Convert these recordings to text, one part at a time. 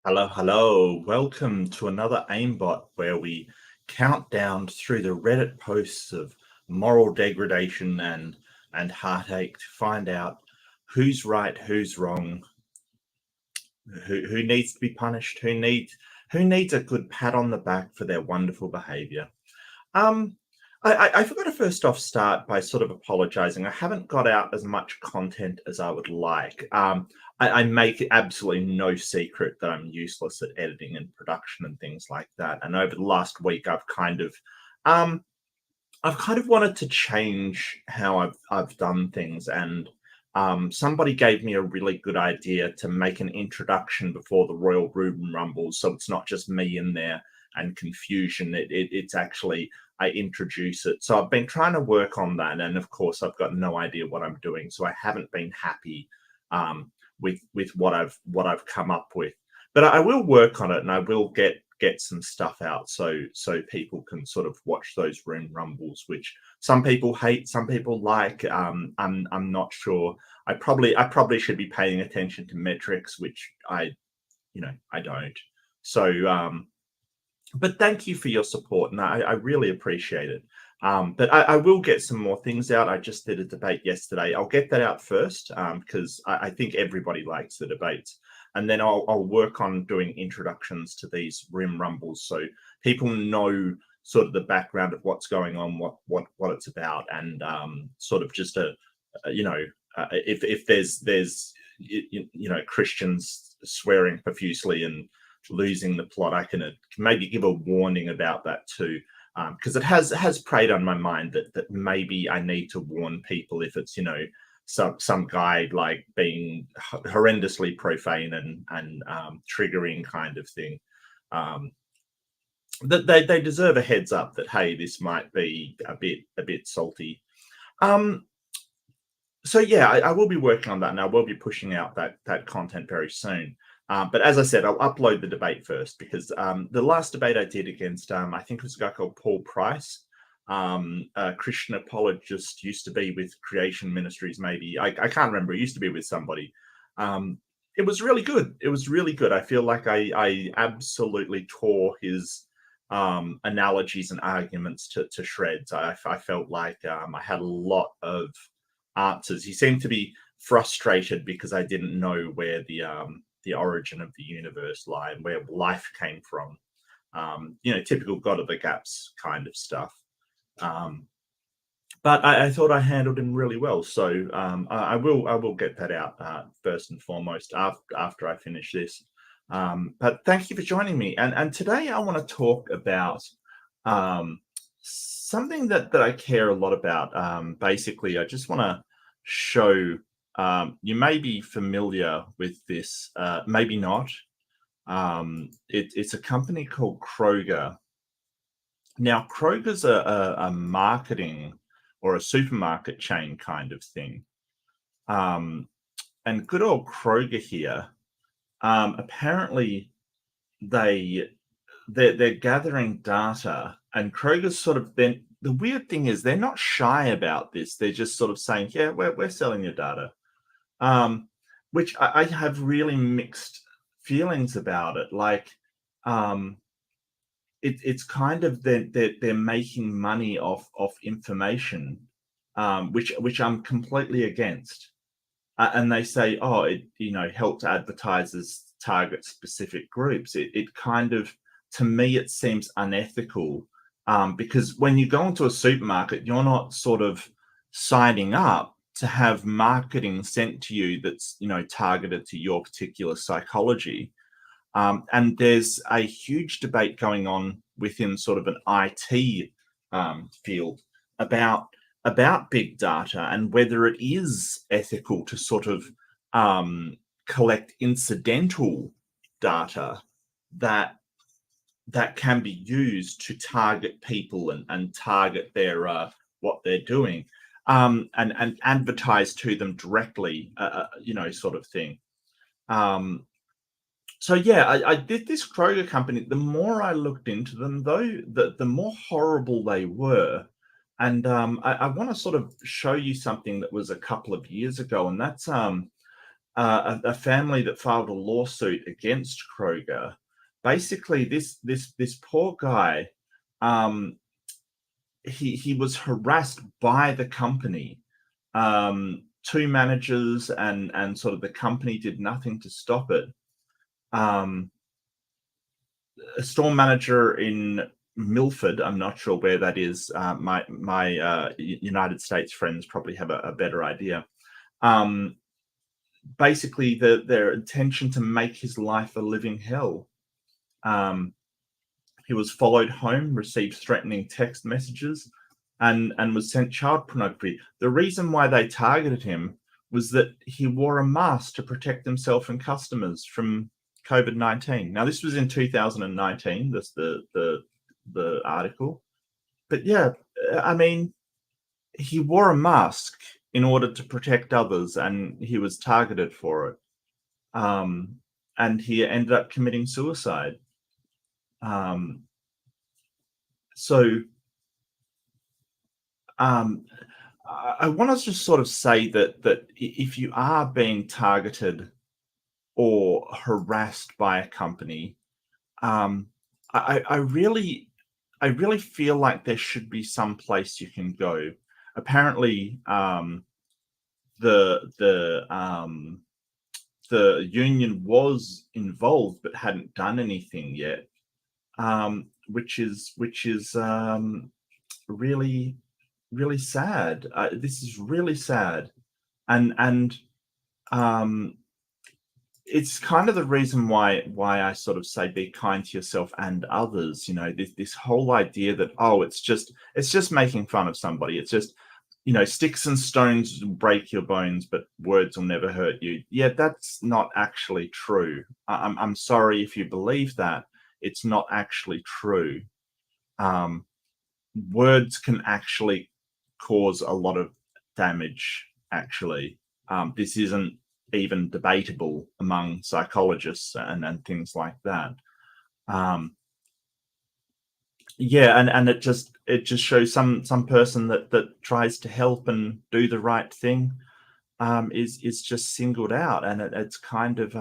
Hello, hello. Welcome to another AIMBOT where we count down through the Reddit posts of moral degradation and heartache to find out who's right, who's wrong, who needs to be punished, who needs a good pat on the back for their wonderful behavior. Um, I forgot to first off start by sort of apologizing. I haven't got out as much content as I would like. I make absolutely no secret that I'm useless at editing and production and things like that. And over the last week, um, I've kind of wanted to change how I've done things, and somebody gave me a really good idea to make an introduction before the Royal Room Rumbles, so it's not just me in there and confusion. It's actually I introduce it. So I've been trying to work on that, and of course I've got no idea what I'm doing, so I haven't been happy with what I've come up with. But I will work on it, and I will get some stuff out so people can sort of watch those room rumbles, which some people hate, some people like. I'm not sure. I probably should be paying attention to metrics, which I don't. So but thank you for your support, and I really appreciate it. But I will get some more things out. I just did a debate yesterday. I'll get that out first because I think everybody likes the debates. And then I'll work on doing introductions to these Rim Rumbles so people know sort of the background of what's going on, what it's about, and sort of just if there's Christians swearing profusely and losing the plot, I can maybe give a warning about that too, because it has preyed on my mind that maybe I need to warn people if it's some guy like being horrendously profane and triggering kind of thing. Um, that they deserve a heads up that hey, this might be a bit salty. Um, so yeah, I will be working on that, and I will be pushing out that content very soon. But as I said, I'll upload the debate first because the last debate I did against, I think it was a guy called Paul Price, a Christian apologist, used to be with Creation Ministries, maybe. I can't remember. He used to be with somebody. It was really good. It was really good. I feel like I absolutely tore his analogies and arguments to shreds. I felt like I had a lot of answers. He seemed to be frustrated because I didn't know where the origin of the universe lie and where life came from. Typical God of the gaps kind of stuff. But I thought I handled him really well, so I will get that out first and foremost after I finish this. But thank you for joining me, and today I want to talk about something that I care a lot about. Basically, I just want to show. You may be familiar with this, maybe not. It's a company called Kroger. Now, Kroger's a marketing or a supermarket chain kind of thing. And good old Kroger here, apparently they're gathering data, and Kroger's sort of then the weird thing is they're not shy about this. They're just sort of saying, yeah, we're selling your data. Which I have really mixed feelings about it. Like, it's kind of they're making money off information, which I'm completely against. And they say, oh, it helps advertisers target specific groups. It kind of, to me, it seems unethical, because when you go into a supermarket, you're not sort of signing up to have marketing sent to you that's targeted to your particular psychology. And there's a huge debate going on within sort of an IT field about big data and whether it is ethical to sort of collect incidental data that can be used to target people and target their what they're doing, and advertise to them directly, sort of thing. So yeah, I did this Kroger company. The more I looked into them, though, the more horrible they were. And I want to sort of show you something that was a couple of years ago, and that's a family that filed a lawsuit against Kroger. Basically, this poor guy, um, he was harassed by the company. Two managers and sort of the company did nothing to stop it. Um, a store manager in Milford, I'm not sure where that is. My United States friends probably have a better idea. Um, Basically, their intention to make his life a living hell. Um, he was followed home, received threatening text messages, and was sent child pornography. The reason why they targeted him was that he wore a mask to protect himself and customers from COVID-19. Now, this was in 2019. That's the article. But yeah, I mean, he wore a mask in order to protect others, and he was targeted for it. And he ended up committing suicide. Um, so um, I want to just sort of say that if you are being targeted or harassed by a company, um, I really feel like there should be some place you can go. Apparently, the the um, the union was involved but hadn't done anything yet, which is really really sad. This is really sad, and um, it's kind of the reason why I sort of say be kind to yourself and others. You know, this whole idea that, oh, it's just making fun of somebody. It's just, sticks and stones will break your bones, but words will never hurt you. Yeah, that's not actually true. I'm sorry if you believe that. It's not actually true. Um, Words can actually cause a lot of damage, actually. This isn't even debatable among psychologists and things like that. Um, yeah, and it just shows some person that tries to help and do the right thing, is just singled out, and it's kind of,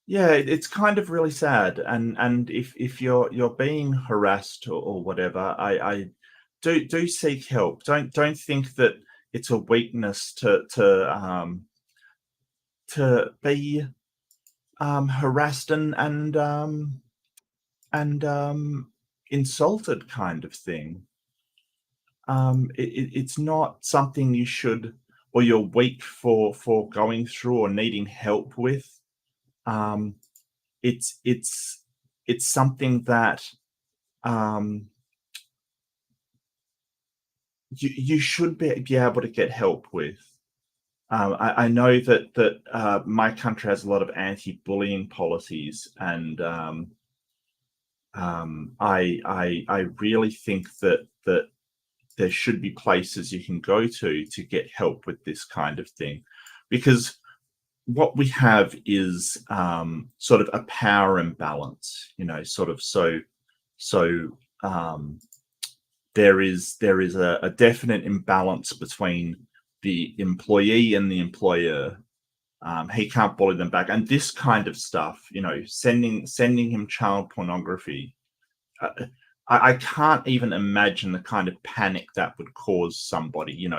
yeah, it's kind of really sad. And if you're being harassed or whatever, I do seek help. Don't think that it's a weakness to be harassed and insulted, kind of thing. It's not something you should, or you're weak for going through or needing help with. Um, it's something that, um, you should be able to get help with. I know that my country has a lot of anti-bullying policies, and I really think that there should be places you can go to get help with this kind of thing, because what we have is, sort of a power imbalance, sort of. So there is a definite imbalance between the employee and the employer. He can't bully them back, and this kind of stuff, sending him child pornography. uh, I can't even imagine the kind of panic that would cause somebody, you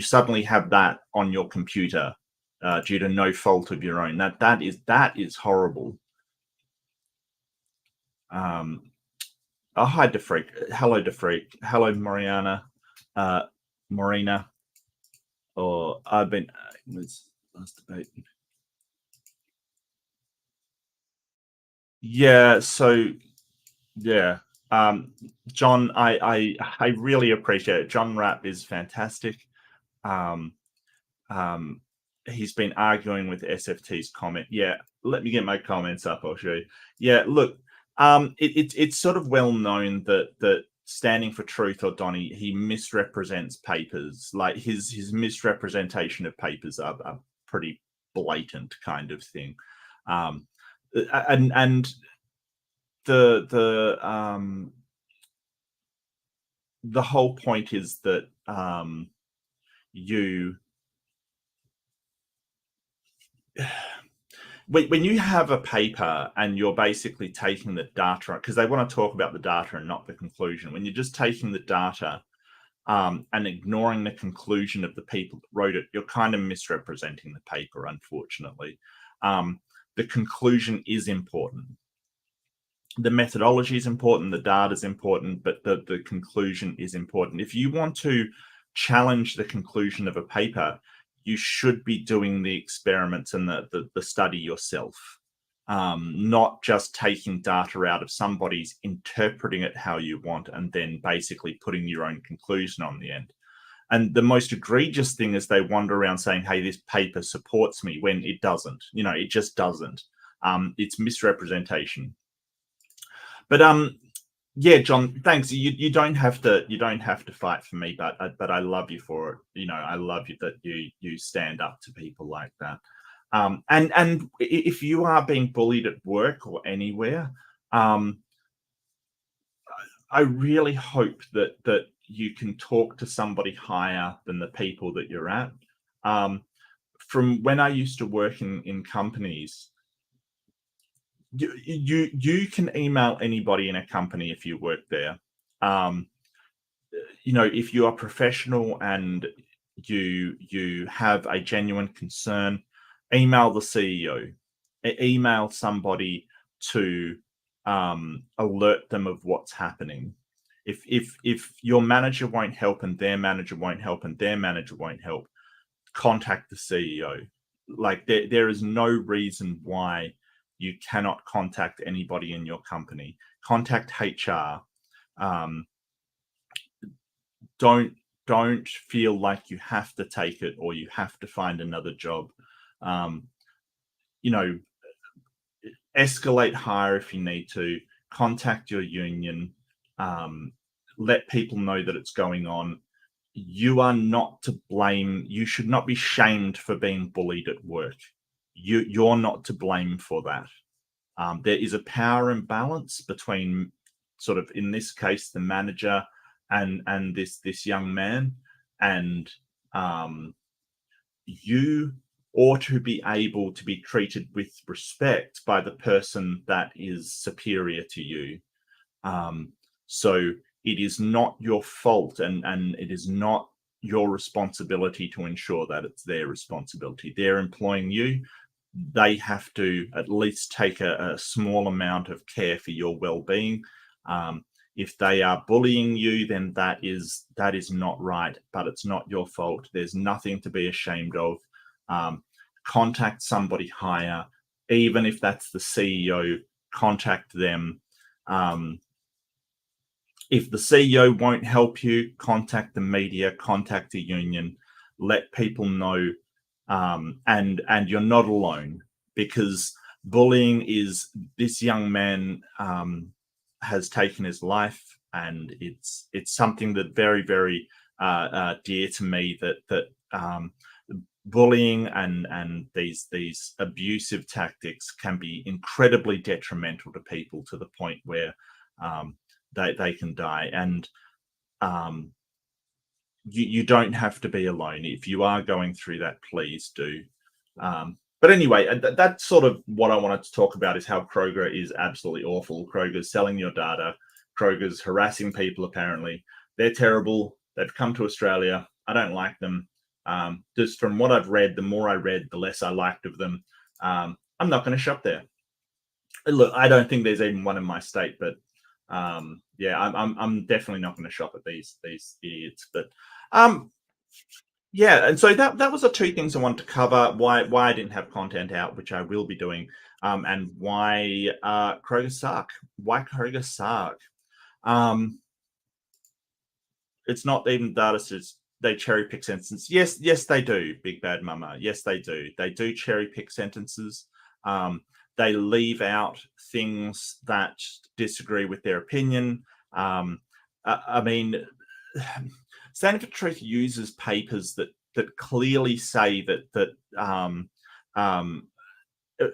suddenly have that on your computer, due to no fault of your own. That is horrible. Um, oh, hi, Defreak. Hello, Defreak. Hello, Mariana. Uh, Marina. Or I've been. Let's debate. Yeah. So yeah. John, I really appreciate it. John Rapp is fantastic. Um, um, he's been arguing with SFT's comment. Yeah, let me get my comments up. I'll show you. Yeah, look, it's sort of well known that standing for truth, or Donny, he misrepresents papers. Like his misrepresentation of papers are pretty blatant, kind of thing. Um, and the whole point is that, you when you have a paper and you're basically taking the data, because they want to talk about the data and not the conclusion. When you're just taking the data and ignoring the conclusion of the people that wrote it, you're kind of misrepresenting the paper, unfortunately. The conclusion is important. The methodology is important, the data is important, but the conclusion is important. If you want to challenge the conclusion of a paper, you should be doing the experiments and the study yourself, not just taking data out of somebody's, interpreting it how you want, and then basically putting your own conclusion on the end. And the most egregious thing is they wander around saying, hey, this paper supports me, when it doesn't. It just doesn't. It's misrepresentation. But yeah, John, thanks. You don't have to fight for me, but I love you for it. I love you that you stand up to people like that. And if you are being bullied at work or anywhere, I really hope that you can talk to somebody higher than the people that you're at. From when I used to work in companies, you can email anybody in a company if you work there. If you are professional and you have a genuine concern, email the CEO, email somebody to alert them of what's happening. If your manager won't help and their manager won't help and their manager won't help, contact the CEO. Like there is no reason why you cannot contact anybody in your company. Contact HR. Don't feel like you have to take it or you have to find another job. Escalate higher if you need to. Contact your union. Let people know that it's going on. You are not to blame. You should not be shamed for being bullied at work. You're not to blame for that. There is a power imbalance between, sort of in this case, the manager and this young man, and you ought to be able to be treated with respect by the person that is superior to you. So it is not your fault, and it is not your responsibility to ensure that. It's their responsibility. They're employing you. They have to at least take a small amount of care for your well-being. If they are bullying you, then that is not right, but it's not your fault. There's nothing to be ashamed of. Contact somebody higher, even if that's the CEO. Contact them. If the CEO won't help you, contact the media, contact the union, let people know, and you're not alone, because bullying is, this young man has taken his life, and it's something that very, very dear to me, that bullying and these abusive tactics can be incredibly detrimental to people, to the point where they can die. And you don't have to be alone. If you are going through that, please do. But anyway, that's sort of what I wanted to talk about, is how Kroger is absolutely awful. Kroger's selling your data. Kroger's harassing people, apparently. They're terrible. They've come to Australia. I don't like them. Just from what I've read, the more I read, the less I liked of them. I'm not going to shop there. Look, I don't think there's even one in my state, but yeah, I'm definitely not going to shop at these idiots. But yeah, and so that was the two things I wanted to cover. Why I didn't have content out, which I will be doing, and why Kroger suck. Why Kroger suck. It's not even data sets. They cherry pick sentences. Yes, they do. Big Bad Mama. Yes, they do. They do cherry pick sentences. They leave out things that disagree with their opinion. I mean, Stand for Truth uses papers that clearly say that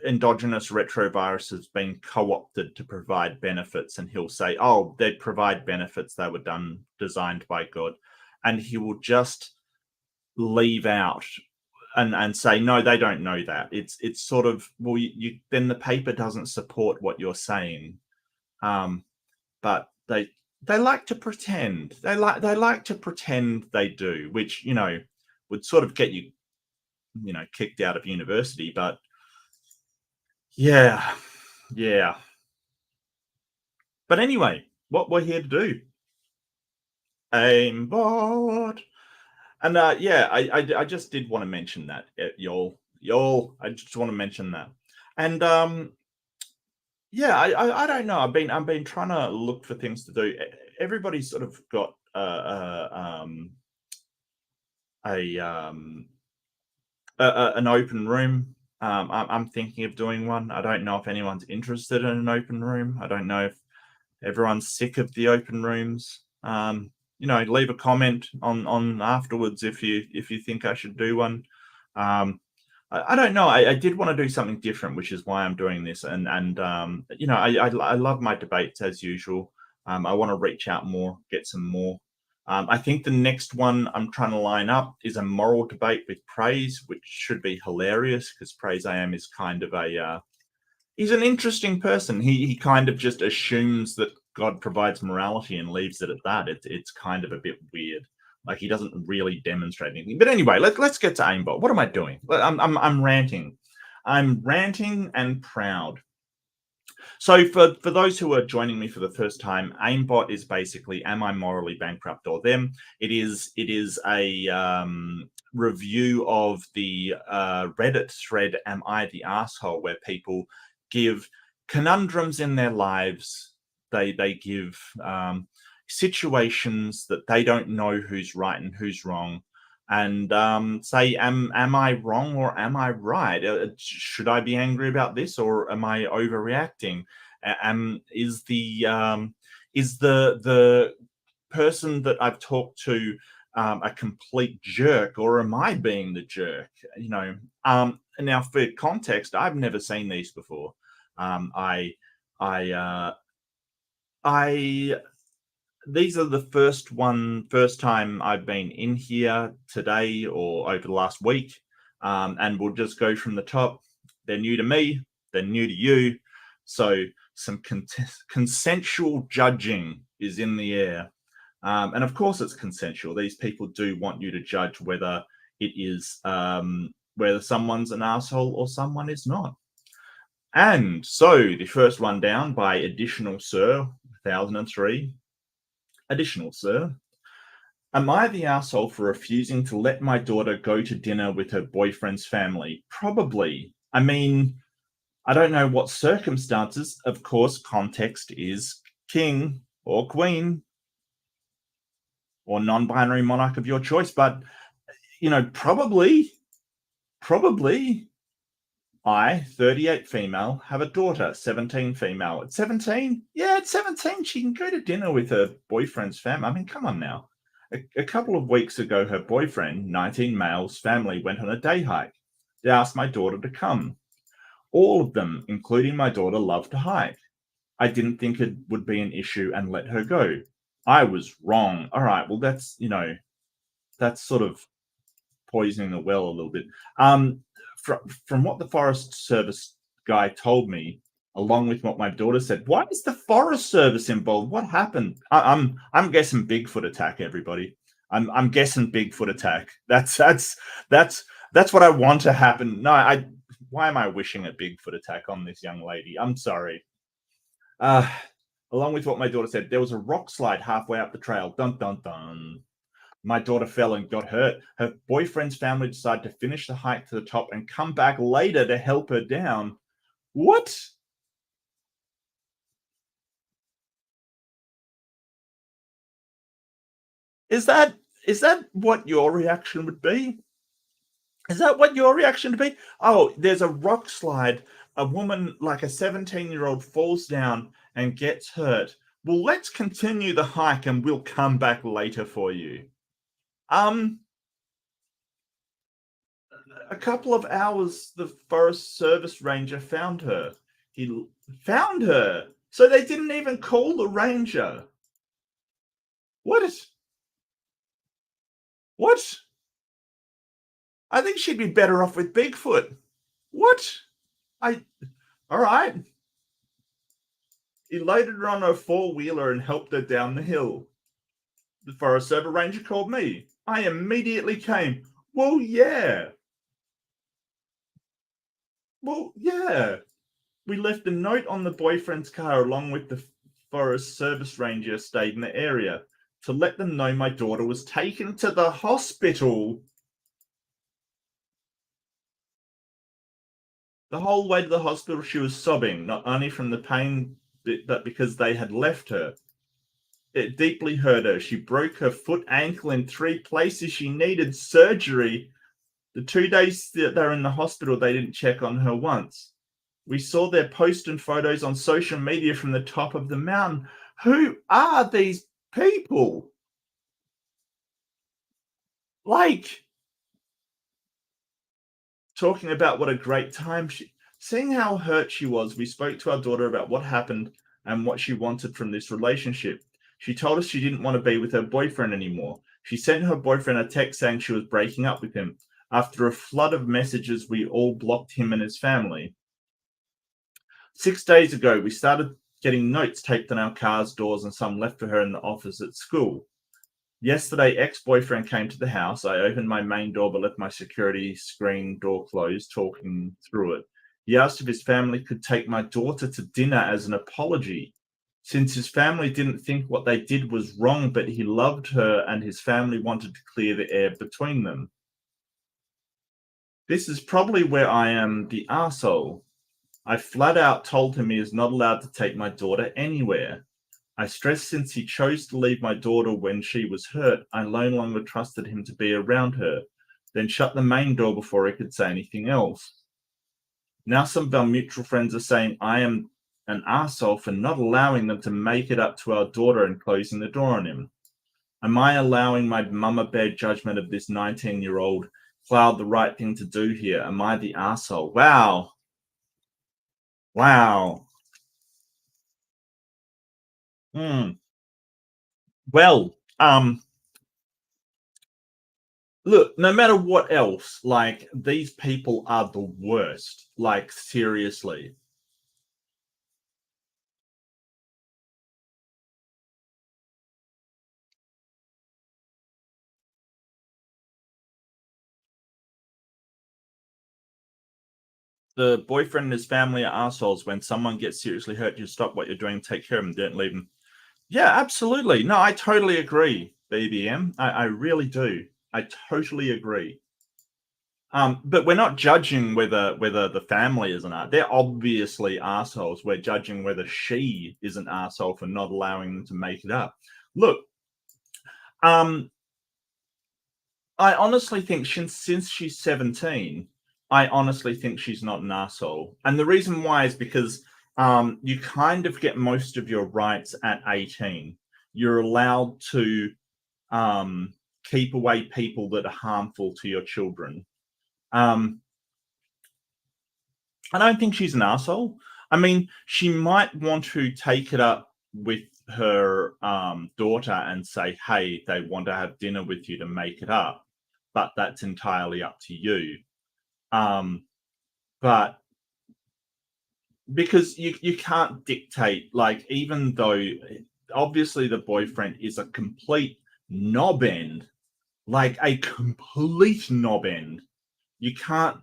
endogenous retrovirus has been co-opted to provide benefits, and he'll say, "Oh, they provide benefits. They were designed by God," and he will just leave out and say no, they don't know that. It's sort of, well, you then the paper doesn't support what you're saying. Um, but they like to pretend. They like to pretend they do, which would sort of get you kicked out of university. But yeah, yeah. But anyway, what we're here to do, aimbot. And yeah, I just did want to mention that, y'all. I just want to mention that. And yeah, I don't know. I've been trying to look for things to do. Everybody's sort of got a an open room. I'm thinking of doing one. I don't know if anyone's interested in an open room. I don't know if everyone's sick of the open rooms. Leave a comment on afterwards if you think I should do one. I don't know. I did want to do something different, which is why I'm doing this. I love my debates as usual. I want to reach out more, get some more. I think the next one I'm trying to line up is a moral debate with Praise, which should be hilarious because Praise AM is kind of he's an interesting person. He kind of just assumes that God provides morality and leaves it at that. It's kind of a bit weird. Like he doesn't really demonstrate anything. But anyway, let's get to aimbot. What am I doing? I'm ranting. I'm ranting and proud. So for those who are joining me for the first time, aimbot is basically, am I morally bankrupt or them? It is a review of the Reddit thread, "Am I the asshole?" where people give conundrums in their lives. They give situations that they don't know who's right and who's wrong, and say, am I wrong or am I right? Should I be angry about this or am I overreacting? Is the person that I've talked to a complete jerk, or am I being the jerk? Now for context, I've never seen these before. I these are the first time I've been in here today or over the last week. And we'll just go from the top. They're new to me, they're new to you. So some consensual judging is in the air. And of course it's consensual. These people do want you to judge whether it is whether someone's an asshole or someone is not. And so the first one down by Additional Sir 1003. Additional Sir, am I the asshole for refusing to let my daughter go to dinner with her boyfriend's family? Probably. I mean, I don't know what circumstances. Of course, context is king or queen or non-binary monarch of your choice. But, probably, I, 38 female, have a daughter, 17 female. At 17? Yeah, at 17, she can go to dinner with her boyfriend's family. I mean, come on now. A couple of weeks ago, her boyfriend, 19 male's family, went on a day hike. They asked my daughter to come. All of them, including my daughter, love to hike. I didn't think it would be an issue and let her go. I was wrong. All right, well, that's sort of poisoning the well a little bit. From what the Forest Service guy told me, along with what my daughter said, why is the Forest Service involved? What happened? I'm guessing Bigfoot attack. Everybody, I'm guessing Bigfoot attack. That's what I want to happen. No, why am I wishing a Bigfoot attack on this young lady? I'm sorry. Along with what my daughter said, there was a rock slide halfway up the trail. Dun dun dun. My daughter fell and got hurt. Her boyfriend's family decided to finish the hike to the top and come back later to help her down. What? Is that what your reaction would be? Is that what your reaction would be? Oh, there's a rock slide. A woman, like a 17-year-old, falls down and gets hurt. Well, let's continue the hike and we'll come back later for you. A couple of hours, the Forest Service ranger found her. He found her. So they didn't even call the ranger. What? I think she'd be better off with Bigfoot. What? I all right. He loaded her on a four-wheeler and helped her down the hill. The Forest Service ranger called me. I immediately came. Well, yeah. Well, yeah. We left a note on the boyfriend's car along with the Forest Service ranger stayed in the area to let them know my daughter was taken to the hospital. The whole way to the hospital, she was sobbing, not only from the pain, but because they had left her. It deeply hurt her. She broke her foot, ankle in 3 places. She needed surgery. The 2 days that they were in the hospital, they didn't check on her once. We saw their posts and photos on social media from the top of the mountain. Who are these people? Like, talking about what a great time seeing how hurt she was, we spoke to our daughter about what happened and what she wanted from this relationship. She told us she didn't want to be with her boyfriend anymore. She sent her boyfriend a text saying she was breaking up with him. After a flood of messages, we all blocked him and his family. 6 days ago, we started getting notes taped on our cars' doors and some left for her in the office at school. Yesterday, ex-boyfriend came to the house. I opened my main door but left my security screen door closed, talking through it. He asked if his family could take my daughter to dinner as an apology. Since his family didn't think what they did was wrong, but he loved her and his family wanted to clear the air between them. This is probably where I am the arsehole. I flat out told him he is not allowed to take my daughter anywhere. I stressed since he chose to leave my daughter when she was hurt, I no longer trusted him to be around her, then shut the main door before he could say anything else. Now some of our mutual friends are saying I am an arsehole for not allowing them to make it up to our daughter and closing the door on him. Am I allowing my mama bear judgment of this 19-year-old cloud the right thing to do here? Am I the arsehole? Wow. Wow. Hmm. Well, look, no matter what else, like, these people are the worst. Like, seriously. The boyfriend and his family are assholes. When someone gets seriously hurt, you stop what you're doing, take care of them, don't leave them. Yeah, absolutely. No, I totally agree, BBM. I really do. I totally agree. But we're not judging whether the family is an art. They're obviously assholes. We're judging whether she is an asshole for not allowing them to make it up. Look, um, I honestly think since she's 17, I honestly think she's not an asshole. And the reason why is because you kind of get most of your rights at 18. You're allowed to um, keep away people that are harmful to your children. Um, I don't think she's an asshole. I mean, she might want to take it up with her daughter and say, hey, they want to have dinner with you to make it up. But that's entirely up to you. But because you can't dictate, like, even though obviously the boyfriend is a complete knob end, like a complete knob end, you can't,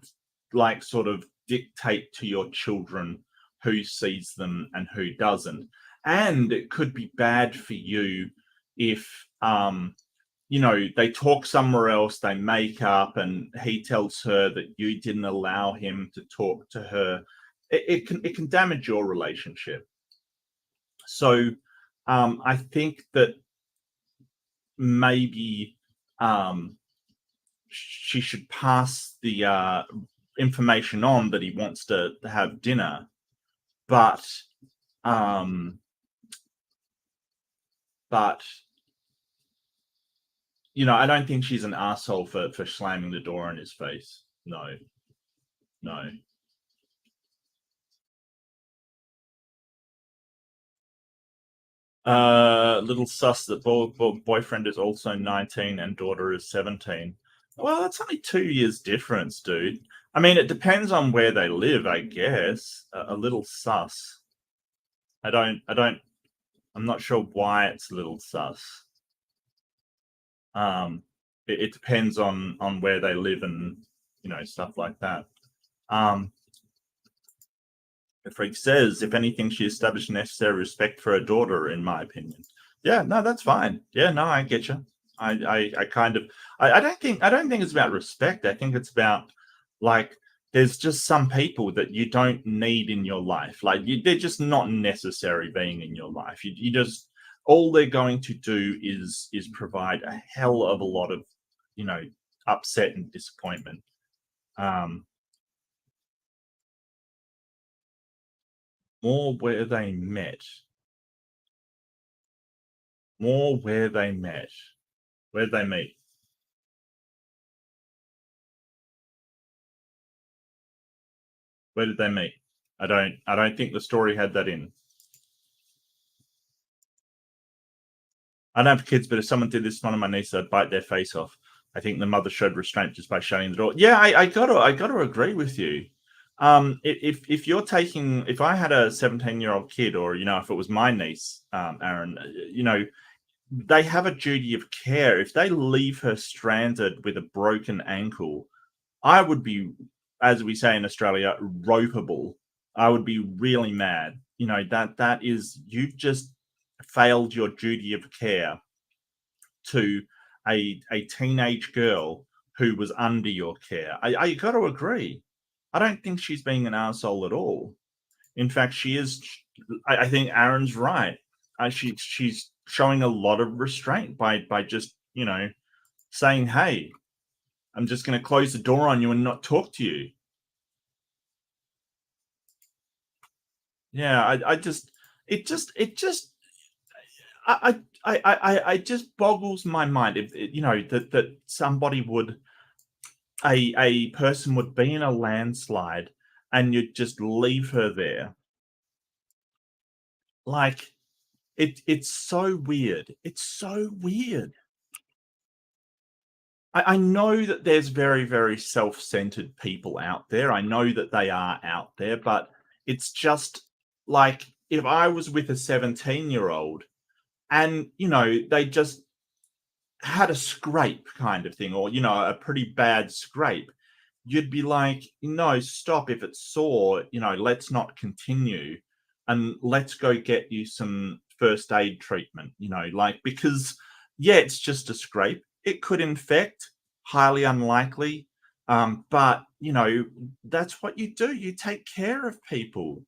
like, sort of dictate to your children who sees them and who doesn't. And it could be bad for you if they talk somewhere else, they make up, and he tells her that you didn't allow him to talk to her. It can damage your relationship. So I think that maybe she should pass the information on that he wants to have dinner, but um, but I don't think she's an asshole for slamming the door in his face. No, no. Little sus that boyfriend is also 19 and daughter is 17. Well, that's only 2 years difference, dude. I mean, it depends on where they live, I guess. A little sus. I don't. I'm not sure why it's a little sus. Um, it depends on where they live and stuff like that. Um, the freak says, if anything, she established necessary respect for her daughter, in my opinion. Yeah, no, that's fine. Yeah, no, I get you. I kind of, I don't think it's about respect. I think it's about like, there's just some people that you don't need in your life. Like, they're just not necessary being in your life. You just, all they're going to do is provide a hell of a lot of, you know, upset and disappointment. Um, more where they met, more where they met. Where'd they meet? Where did they meet? I don't think the story had that in. I don't have kids, but if someone did this to one of my nieces, I'd bite their face off. I think the mother showed restraint just by shutting the door. Yeah, I gotta agree with you. If you're taking, if I had a 17-year-old kid, or if it was my niece, Aaron, they have a duty of care. If they leave her stranded with a broken ankle, I would be, as we say in Australia, ropeable. I would be really mad. That is, you've just failed your duty of care to a teenage girl who was under your care. I got to agree. I don't think she's being an asshole at all. In fact, she is. I think Aaron's right. She's showing a lot of restraint by just saying, "Hey, I'm just going to close the door on you and not talk to you." Yeah, it just, I just boggles my mind if that somebody would, a person would be in a landslide and you'd just leave her there. Like, it's so weird. It's so weird. I know that there's very, very self-centered people out there. I know that they are out there, but it's just like, if I was with a 17-year-old and they just had a scrape kind of thing, or a pretty bad scrape, you'd be like, no, stop. If it's sore, let's not continue, and let's go get you some first aid treatment, like, because yeah, it's just a scrape, it could infect, highly unlikely, but that's what you do, you take care of people.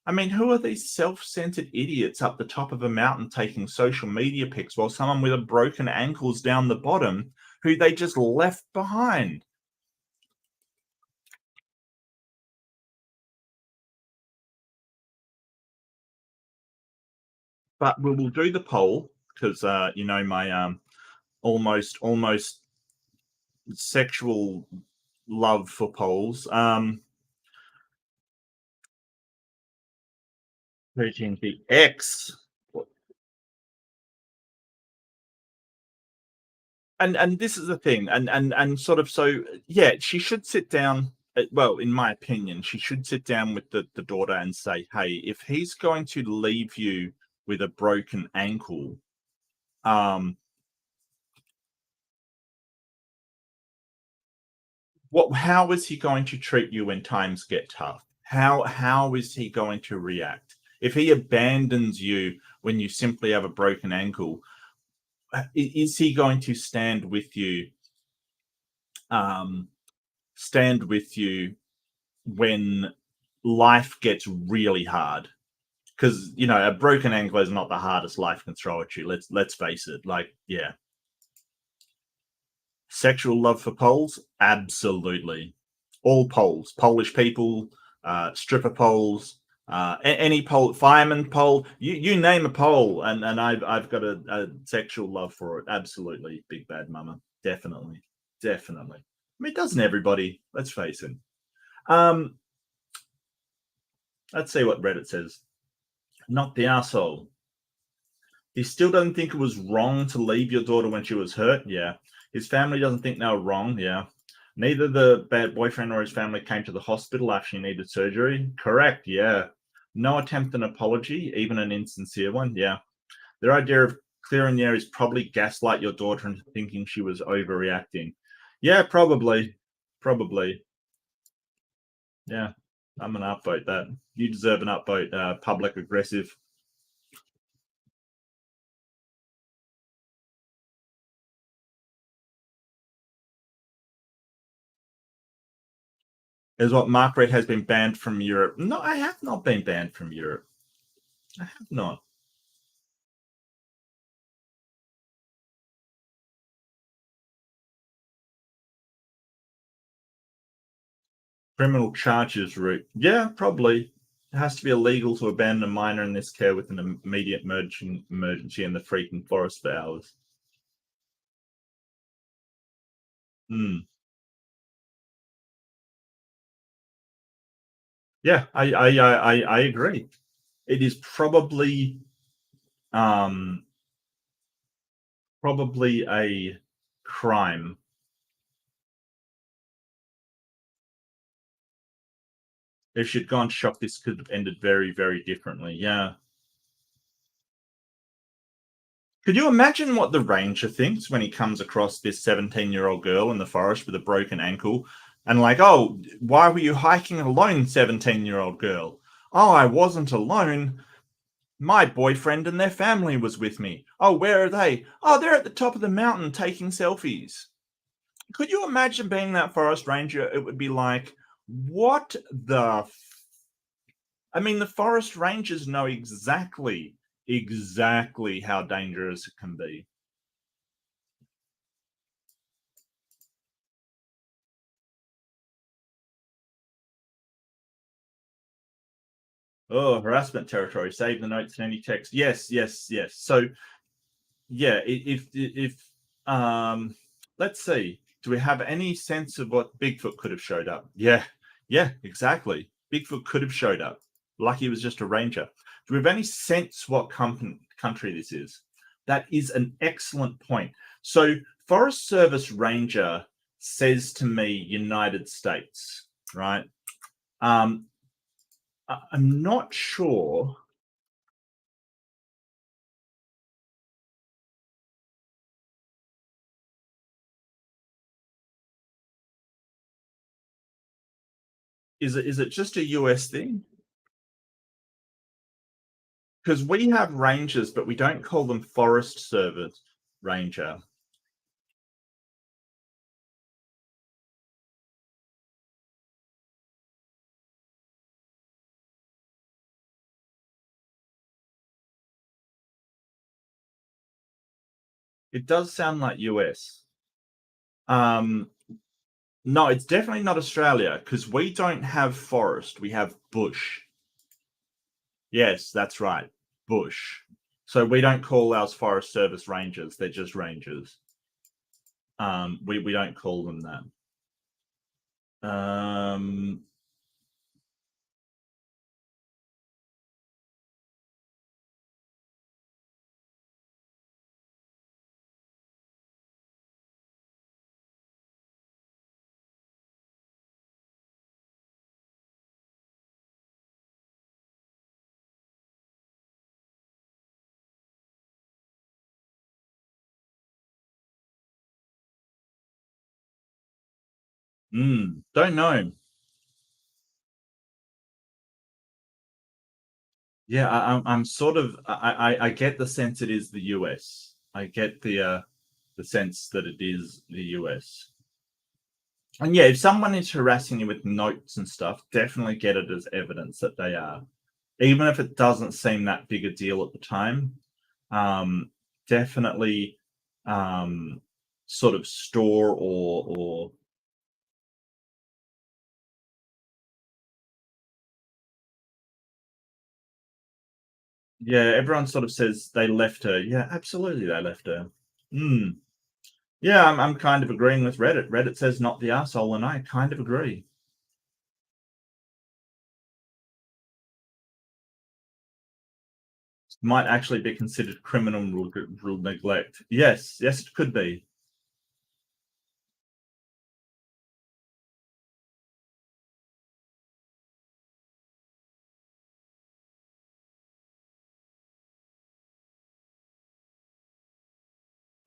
I mean, who are these self-centered idiots up the top of a mountain taking social media pics while someone with a broken ankle's down the bottom, who they just left behind? But we'll do the poll because my almost sexual love for polls. Reaching the X. And this is the thing, and sort of, so yeah, she should sit down. Well, in my opinion, she should sit down with the daughter and say, hey, if he's going to leave you with a broken ankle, um how is he going to treat you when times get tough? How is he going to react if he abandons you when you simply have a broken ankle? Is he going to um stand with you when life gets really hard? Because a broken ankle is not the hardest life can throw at you. Let's face it. Like, yeah. Sexual love for Poles? Absolutely. All Poles, Polish people, stripper Poles, any Pole, fireman Pole, you name a Pole, and I've got a sexual love for it. Absolutely, Big Bad Mama. Definitely, definitely. I mean, doesn't everybody? Let's face it. Um, let's see what Reddit says. Not the asshole. He still doesn't think it was wrong to leave your daughter when she was hurt. Yeah. His family doesn't think they were wrong. Yeah. Neither the bad boyfriend nor his family came to the hospital after she needed surgery. Correct. Yeah. No attempt at an apology, even an insincere one. Yeah. Their idea of clearing the air is probably gaslight your daughter into thinking she was overreacting. Yeah, probably. Probably. Yeah. I'm going to upvote that. You deserve an upvote, public aggressive. Is what Mark Reid has been banned from Europe. No, I have not been banned from Europe. I have not. Criminal charges route. Yeah, probably. It has to be illegal to abandon a minor in this care with an immediate emergency in the freaking forest for hours. Hmm. Yeah, I agree. It is um probably a crime. If she'd gone shocked, this could have ended very, very differently. Yeah. Could you imagine what the ranger thinks when he comes across this 17-year-old girl in the forest with a broken ankle and, like, oh, why were you hiking alone, 17-year-old girl? Oh, I wasn't alone. My boyfriend and their family was with me. Oh, where are they? Oh, they're at the top of the mountain taking selfies. Could you imagine being that forest ranger? It would be like, what the I mean, the forest rangers know exactly how dangerous it can be. Oh, harassment territory. Save the notes in any text. Yes, yes, yes. So, yeah, if let's see. Do we have any sense of what Bigfoot could have showed up? Yeah, yeah, exactly. Bigfoot could have showed up. Lucky it was just a ranger. Do we have any sense what country this is? That is an excellent point. So, Forest Service ranger says to me United States, right? Um, I'm not sure. Is it just a US thing? Because we have rangers, but we don't call them Forest Service ranger. It does sound like US. Um, no, it's definitely not Australia because we don't have forest. We have bush. Yes, that's right, bush. So we don't call ours Forest Service rangers. They're just rangers. We don't call them that. Don't know. Yeah, I'm sort of I get the sense it is the US. I get the sense that it is the US. And yeah, if someone is harassing you with notes and stuff, definitely get it as evidence that they are. Even if it doesn't seem that big a deal at the time, definitely sort of store or yeah, everyone sort of says they left her. Yeah, absolutely, they left her. Hmm. Yeah, I'm kind of agreeing with Reddit. Reddit says not the asshole, and I kind of agree. Might actually be considered criminal rule neglect. Yes, yes, it could be.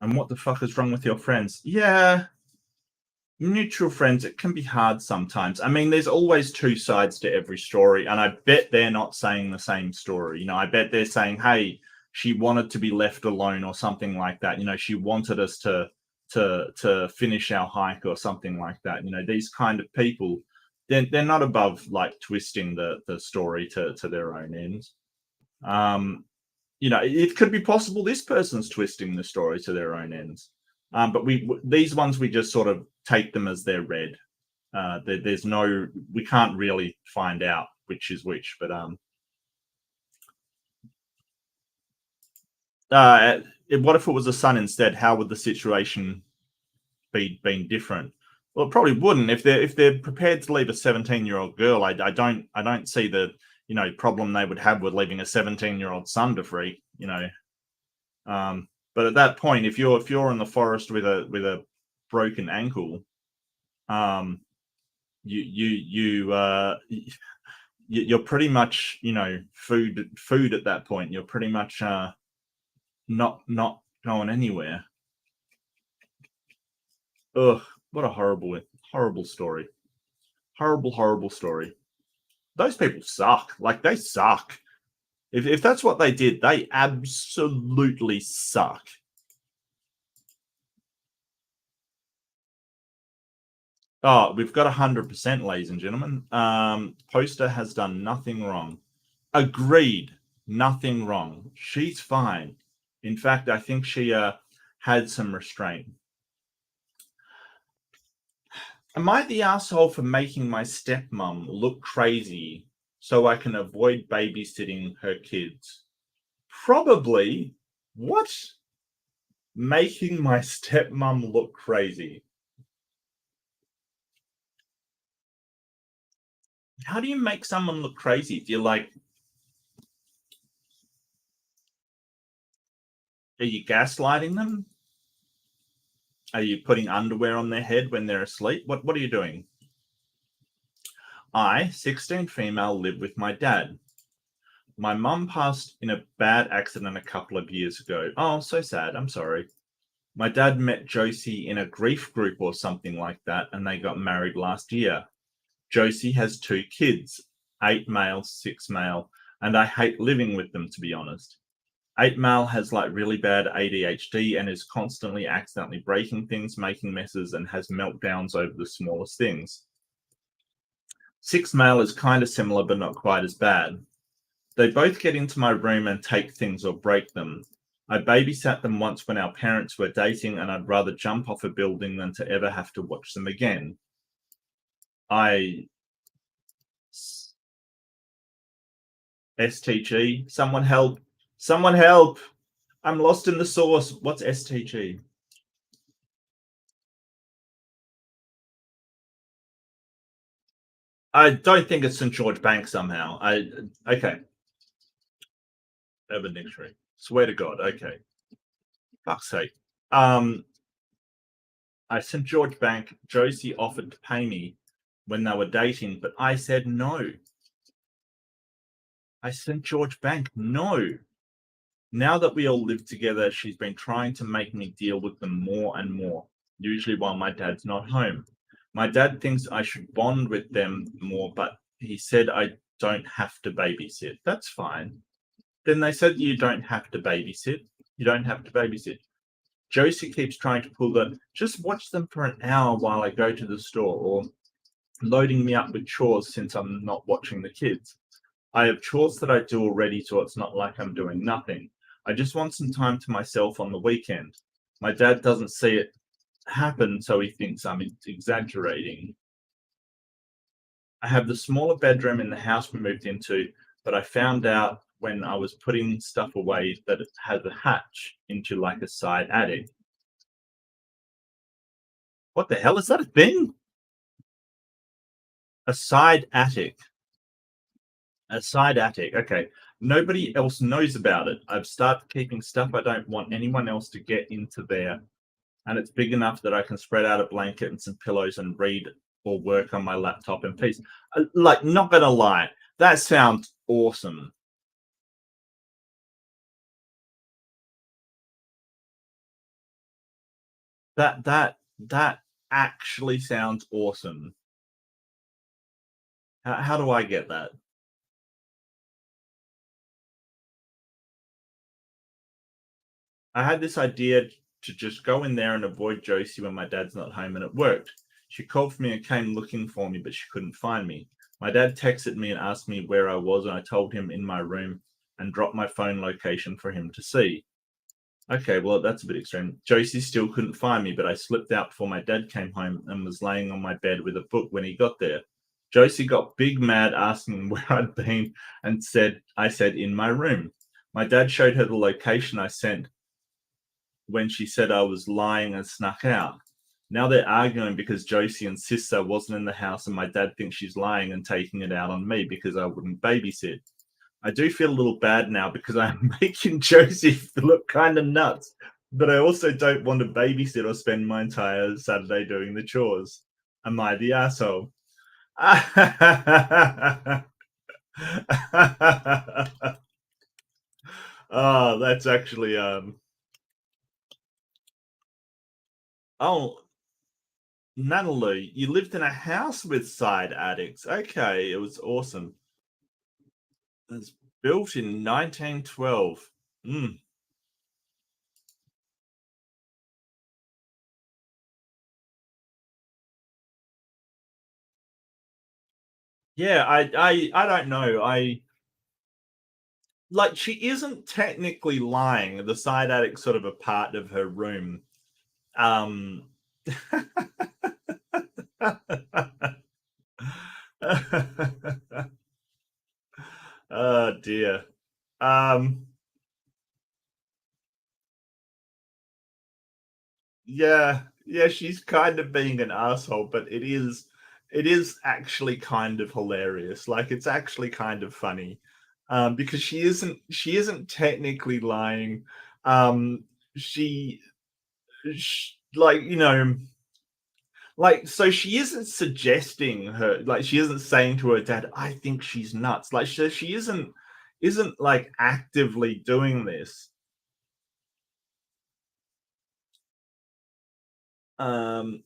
And what the fuck is wrong with your friends? Yeah, mutual friends, it can be hard sometimes. I mean, there's always two sides to every story, and I bet they're not saying the same story. I bet they're saying, "Hey, she wanted to be left alone," or something like that. She wanted us to finish our hike or something like that. These kind of people, they're not above like twisting the story to their own ends. Um, it could be possible this person's twisting the story to their own ends. But these ones, we just sort of take them as they're read. There's no, we can't really find out which is which. But what if it was a son instead? How would the situation be been different? Well, it probably wouldn't. If they're prepared to leave a 17-year-old girl, I don't see the problem they would have with leaving a 17-year-old son to free. But at that point, if you're in the forest with a broken ankle, um, you're pretty much food at that point. You're pretty much not going anywhere. Ugh, what a horrible story. Horrible story. Those people suck. Like, they suck. If that's what they did, they absolutely suck. Oh, we've got 100%, ladies and gentlemen. Poster has done nothing wrong. Agreed, nothing wrong. She's fine. In fact, I think she had some restraint. Am I the asshole for making my stepmom look crazy so I can avoid babysitting her kids? Probably. What? Making my stepmom look crazy. How do you make someone look crazy? Do you are you gaslighting them? Are you putting underwear on their head when they're asleep? What are you doing? I, 16 female, live with my dad. My mum passed in a bad accident a couple of years ago. Oh, so sad. I'm sorry. My dad met Josie in a grief group or something like that, and they got married last year. Josie has 2 kids, 8 male, 6 male, and I hate living with them, to be honest. 8 male has like really bad ADHD and is constantly accidentally breaking things, making messes, and has meltdowns over the smallest things. 6 male is kind of similar, but not quite as bad. They both get into my room and take things or break them. I babysat them once when our parents were dating, and I'd rather jump off a building than to ever have to watch them again. STG? Someone help! Someone help! I'm lost in the source. What's STG? I don't think it's St. George Bank somehow. Okay. Urban Dictionary. Swear to God. Okay. Fuck's sake. St. George Bank, Josie offered to pay me when they were dating, but I said no. St. George Bank, no. Now that we all live together, she's been trying to make me deal with them more and more, usually while my dad's not home. My dad thinks I should bond with them more, but he said I don't have to babysit. That's fine. Then they said you don't have to babysit. You don't have to babysit. Josie keeps trying to pull the just watch them for an hour while I go to the store, or loading me up with chores since I'm not watching the kids. I have chores that I do already, so it's not like I'm doing nothing. I just want some time to myself on the weekend. My dad doesn't see it happen, so he thinks I'm exaggerating. I have the smaller bedroom in the house we moved into, but I found out when I was putting stuff away that it has a hatch into like a side attic. What the hell is that a thing? A side attic. A side attic. Okay. Nobody else knows about it. I've started keeping stuff I don't want anyone else to get into there. And it's big enough that I can spread out a blanket and some pillows and read or work on my laptop in peace. Like, not gonna lie, that sounds awesome. That actually sounds awesome. How do I get that? I had this idea to just go in there and avoid Josie when my dad's not home, and it worked. She called for me and came looking for me, but she couldn't find me. My dad texted me and asked me where I was, and I told him in my room and dropped my phone location for him to see. Okay, well, that's a bit extreme. Josie still couldn't find me, but I slipped out before my dad came home and was laying on my bed with a book when he got there. Josie got big mad, asking where I'd been, and I said, in my room. My dad showed her the location I sent when she said I was lying and snuck out. Now they're arguing because Josie insists I wasn't in the house, and my dad thinks she's lying and taking it out on me because I wouldn't babysit. I do feel a little bad now because I'm making Josie look kind of nuts, but I also don't want to babysit or spend my entire Saturday doing the chores. Am I the asshole? Oh, that's actually oh, Natalie, you lived in a house with side attics. Okay, it was awesome. It was built in 1912. Mm. Yeah, I don't know. I like she isn't technically lying. The side attic's sort of a part of her room. Um Oh dear. Um yeah, yeah, she's kind of being an asshole, but it is actually kind of hilarious. Like it's actually kind of funny. Because she isn't technically lying. Um she, like, like, so she isn't suggesting her, like, she isn't saying to her dad, "I think she's nuts." Like, she isn't like actively doing this. Um,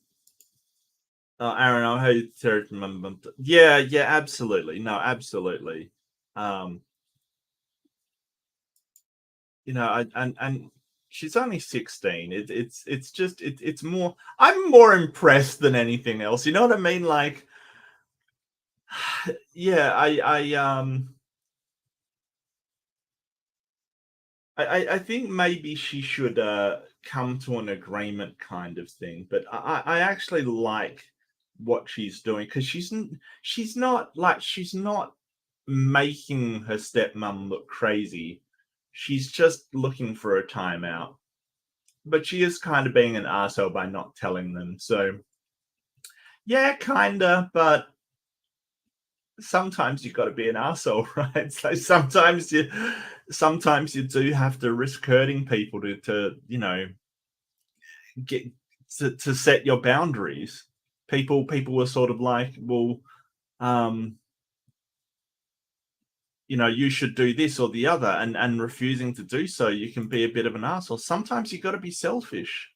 oh, Aaron, I heard you remember. Yeah, yeah, absolutely. No, absolutely. Um, and she's only 16. It's more. I'm more impressed than anything else. You know what I mean? Like, yeah, I think maybe she should come to an agreement kind of thing. But I actually like what she's doing because she's not making her stepmom look crazy. She's just looking for a timeout. But she is kind of being an arsehole by not telling them. So yeah, kinda, but sometimes you got to be an asshole, right? So sometimes you do have to risk hurting people to get to set your boundaries. People were sort of like, well, um, you should do this or the other, and refusing to do so, you can be a bit of an asshole. Sometimes you got to be selfish.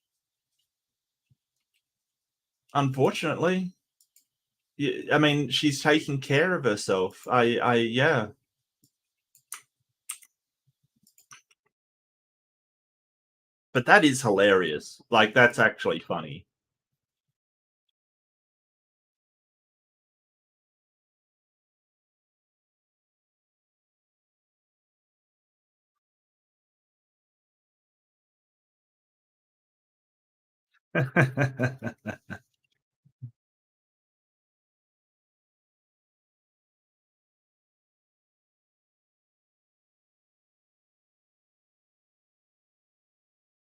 Unfortunately, I mean, she's taking care of herself. Yeah. But that is hilarious. Like, that's actually funny.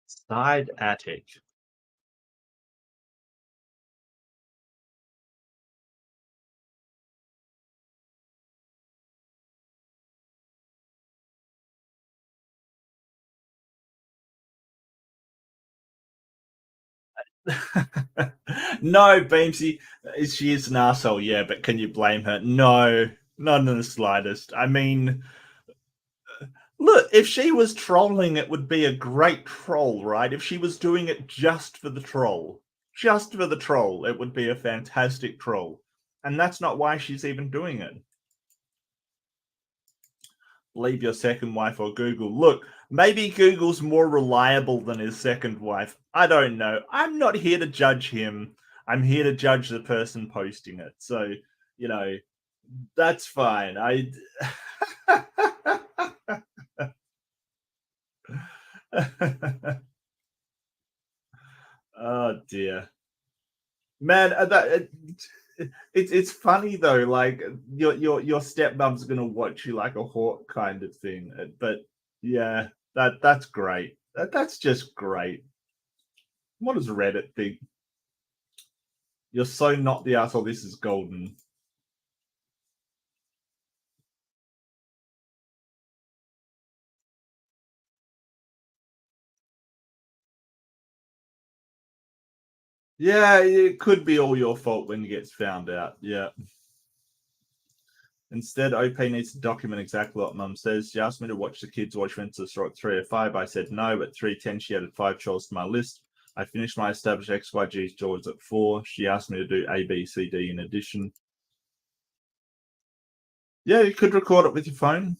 Side attic. No, Beamsy, she is an asshole, yeah, but can you blame her? No, not in the slightest. I mean, Look, if she was trolling, it would be a great troll, right? If she was doing it just for the troll, it would be a fantastic troll. And that's not why she's even doing it. Leave your second wife or Google. Look, maybe Google's more reliable than his second wife. I don't know. I'm not here to judge him. I'm here to judge the person posting it. So, you know, that's fine. Oh dear. Man, it's funny though. Like your stepmom's gonna watch you like a hawk kind of thing. But yeah, that's great. That's just great. What does Reddit think? You're so not the asshole. This is golden. Yeah, it could be all your fault when it gets found out. Yeah. Instead, OP needs to document exactly what mum says. She asked me to watch the kids watch Winter Store at 3:05. I said no. At 3:10, she added 5 chores to my list. I finished my established XYG chores at 4. She asked me to do A, B, C, D in addition. Yeah, you could record it with your phone.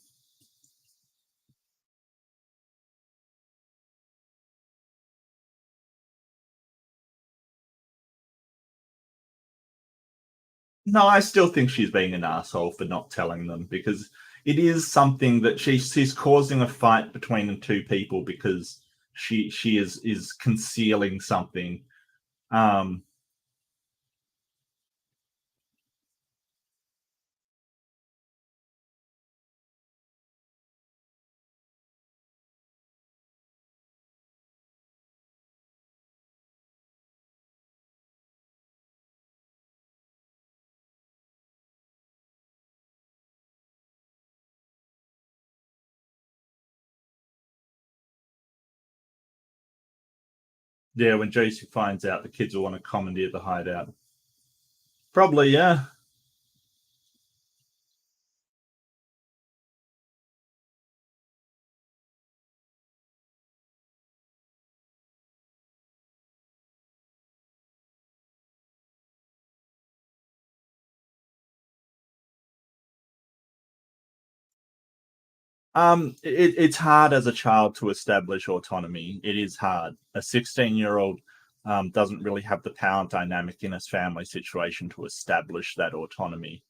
No, I still think she's being an asshole for not telling them because it is something that she's causing a fight between the two people because she is concealing something. Um, yeah, when Josie finds out, the kids will want to commandeer the hideout. Probably, yeah. It's hard as a child to establish autonomy. It is hard. A 16-year-old doesn't really have the power dynamic in his family situation to establish that autonomy.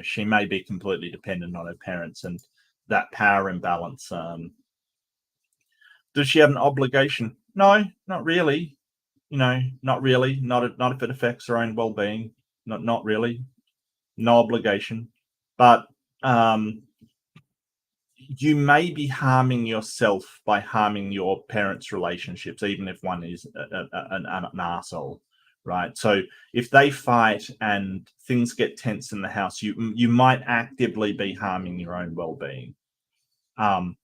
She may be completely dependent on her parents, and that power imbalance. Does she have an obligation? No, not really. Not really. Not if it affects her own well-being. Not really. No obligation. But you may be harming yourself by harming your parents' relationships, even if one is an asshole, right? So if they fight and things get tense in the house, you might actively be harming your own well-being. Um,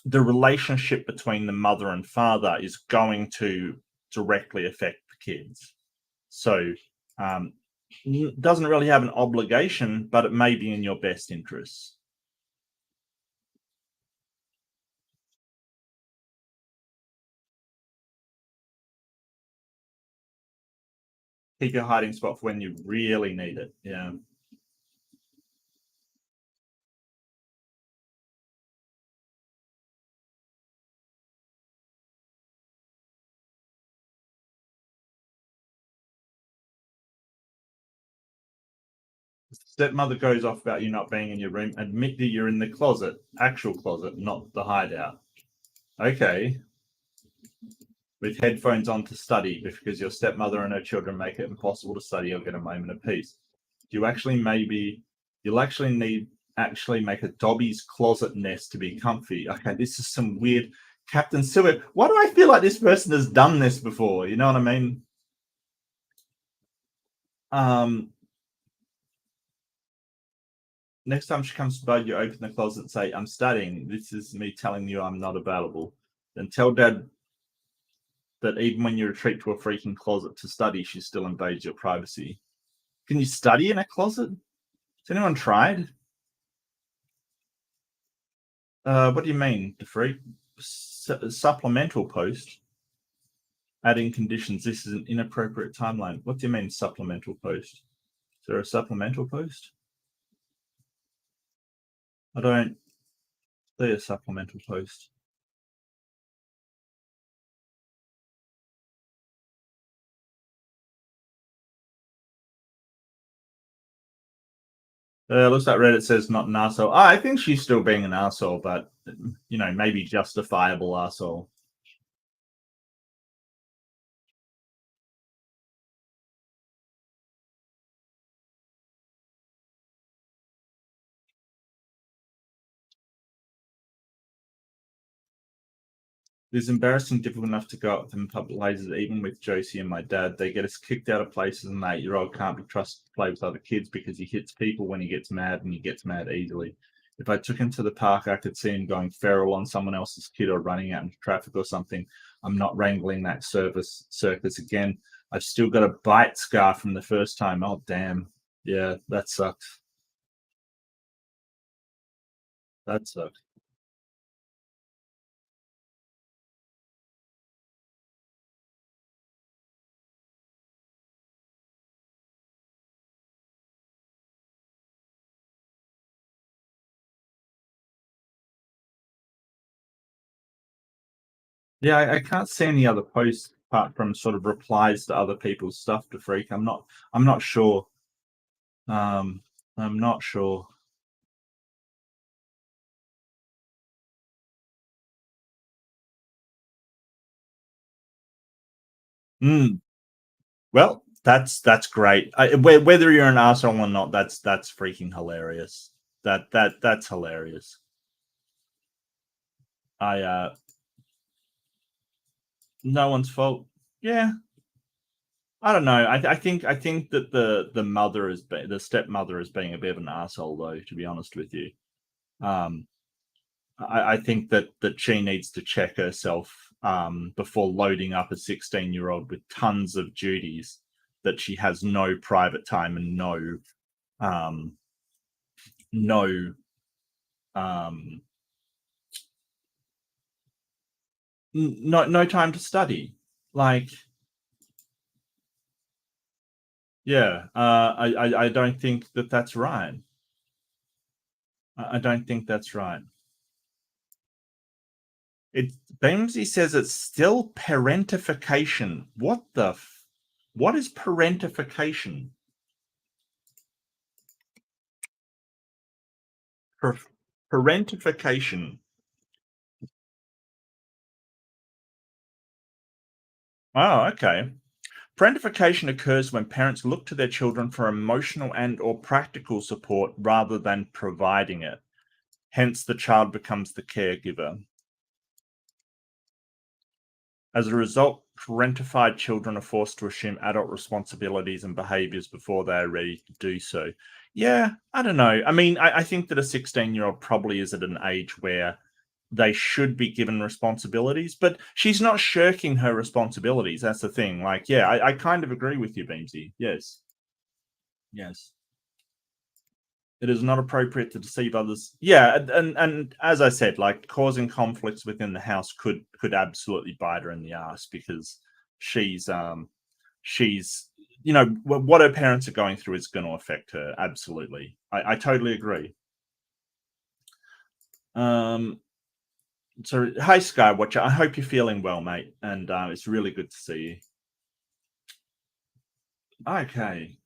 the relationship between the mother and father is going to directly affect the kids. So um, doesn't really have an obligation, but it may be in your best interests. Keep your hiding spot for when you really need it. Yeah. Stepmother goes off about you not being in your room. Admit that you're in the closet, actual closet, not the hideout. Okay. With headphones on to study because your stepmother and her children make it impossible to study or get a moment of peace. You actually maybe you'll actually need actually make a Dobby's closet nest to be comfy. Okay, this is some weird Captain Silver. Why do I feel like this person has done this before? You know what I mean? Um, Next time she comes to bed, you open the closet and say, I'm studying. This is me telling you I'm not available. Then tell dad that even when you retreat to a freaking closet to study, she still invades your privacy. Can you study in a closet? Has anyone tried? What do you mean, DeFreak? Supplemental post adding conditions. This is an inappropriate timeline. What do you mean supplemental post? Is there a supplemental post? I don't see a supplemental post. Looks like Reddit says not an arsehole. I think she's still being an arsehole, but maybe justifiable arsehole. It is embarrassing, difficult enough to go up with them in public places, even with Josie and my dad. They get us kicked out of places, and the 8-year-old can't be trusted to play with other kids because he hits people when he gets mad, and he gets mad easily. If I took him to the park, I could see him going feral on someone else's kid or running out into traffic or something. I'm not wrangling that circus again. I've still got a bite scar from the first time. Oh, damn. Yeah, that sucks. That sucks. Yeah, I can't see any other posts apart from sort of replies to other people's stuff to freak. I'm not sure. Um, I'm not sure. Mm, well, that's great. Whether you're an asshole or not, that's freaking hilarious. That's hilarious. I No one's fault. Yeah, I don't know. I think that the mother the stepmother is being a bit of an asshole though. To be honest with you, um, I think that she needs to check herself before loading up a 16-year-old with tons of duties that she has no private time and um, no um, no time to study. Like, yeah, I don't think that that's right. I don't think that's right. It Bamsey says it's still parentification. What is parentification? Per- Parentification. Oh, okay. Parentification occurs when parents look to their children for emotional and or practical support rather than providing it. Hence, the child becomes the caregiver. As a result, parentified children are forced to assume adult responsibilities and behaviors before they are ready to do so. Yeah, I don't know. I mean, I think that a 16-year-old probably is at an age where they should be given responsibilities, but she's not shirking her responsibilities. That's the thing. Like, yeah, I kind of agree with you, Beamsy. Yes. Yes. It is not appropriate to deceive others. Yeah, and as I said, like causing conflicts within the house could absolutely bite her in the ass because she's she's what her parents are going through is going to affect her absolutely. I totally agree. Um, so hi Skywatcher, I hope you're feeling well, mate, and it's really good to see you. Okay.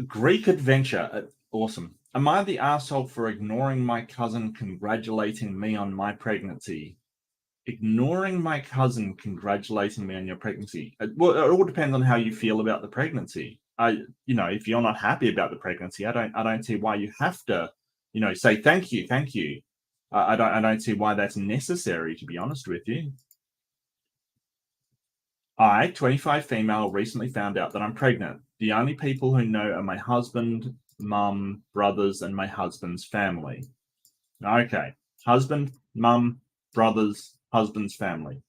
Greek adventure. Awesome. Am I the asshole for ignoring my cousin congratulating me on my pregnancy? Ignoring my cousin congratulating me on your pregnancy. Well, it all depends on how you feel about the pregnancy. If you're not happy about the pregnancy, I don't see why you have to, say thank you, thank you. I don't see why that's necessary. To be honest with you, I, 25 female, recently found out that I'm pregnant. The only people who know are my husband, mum, brothers, and my husband's family. Okay. Husband, mum, brothers, husband's family.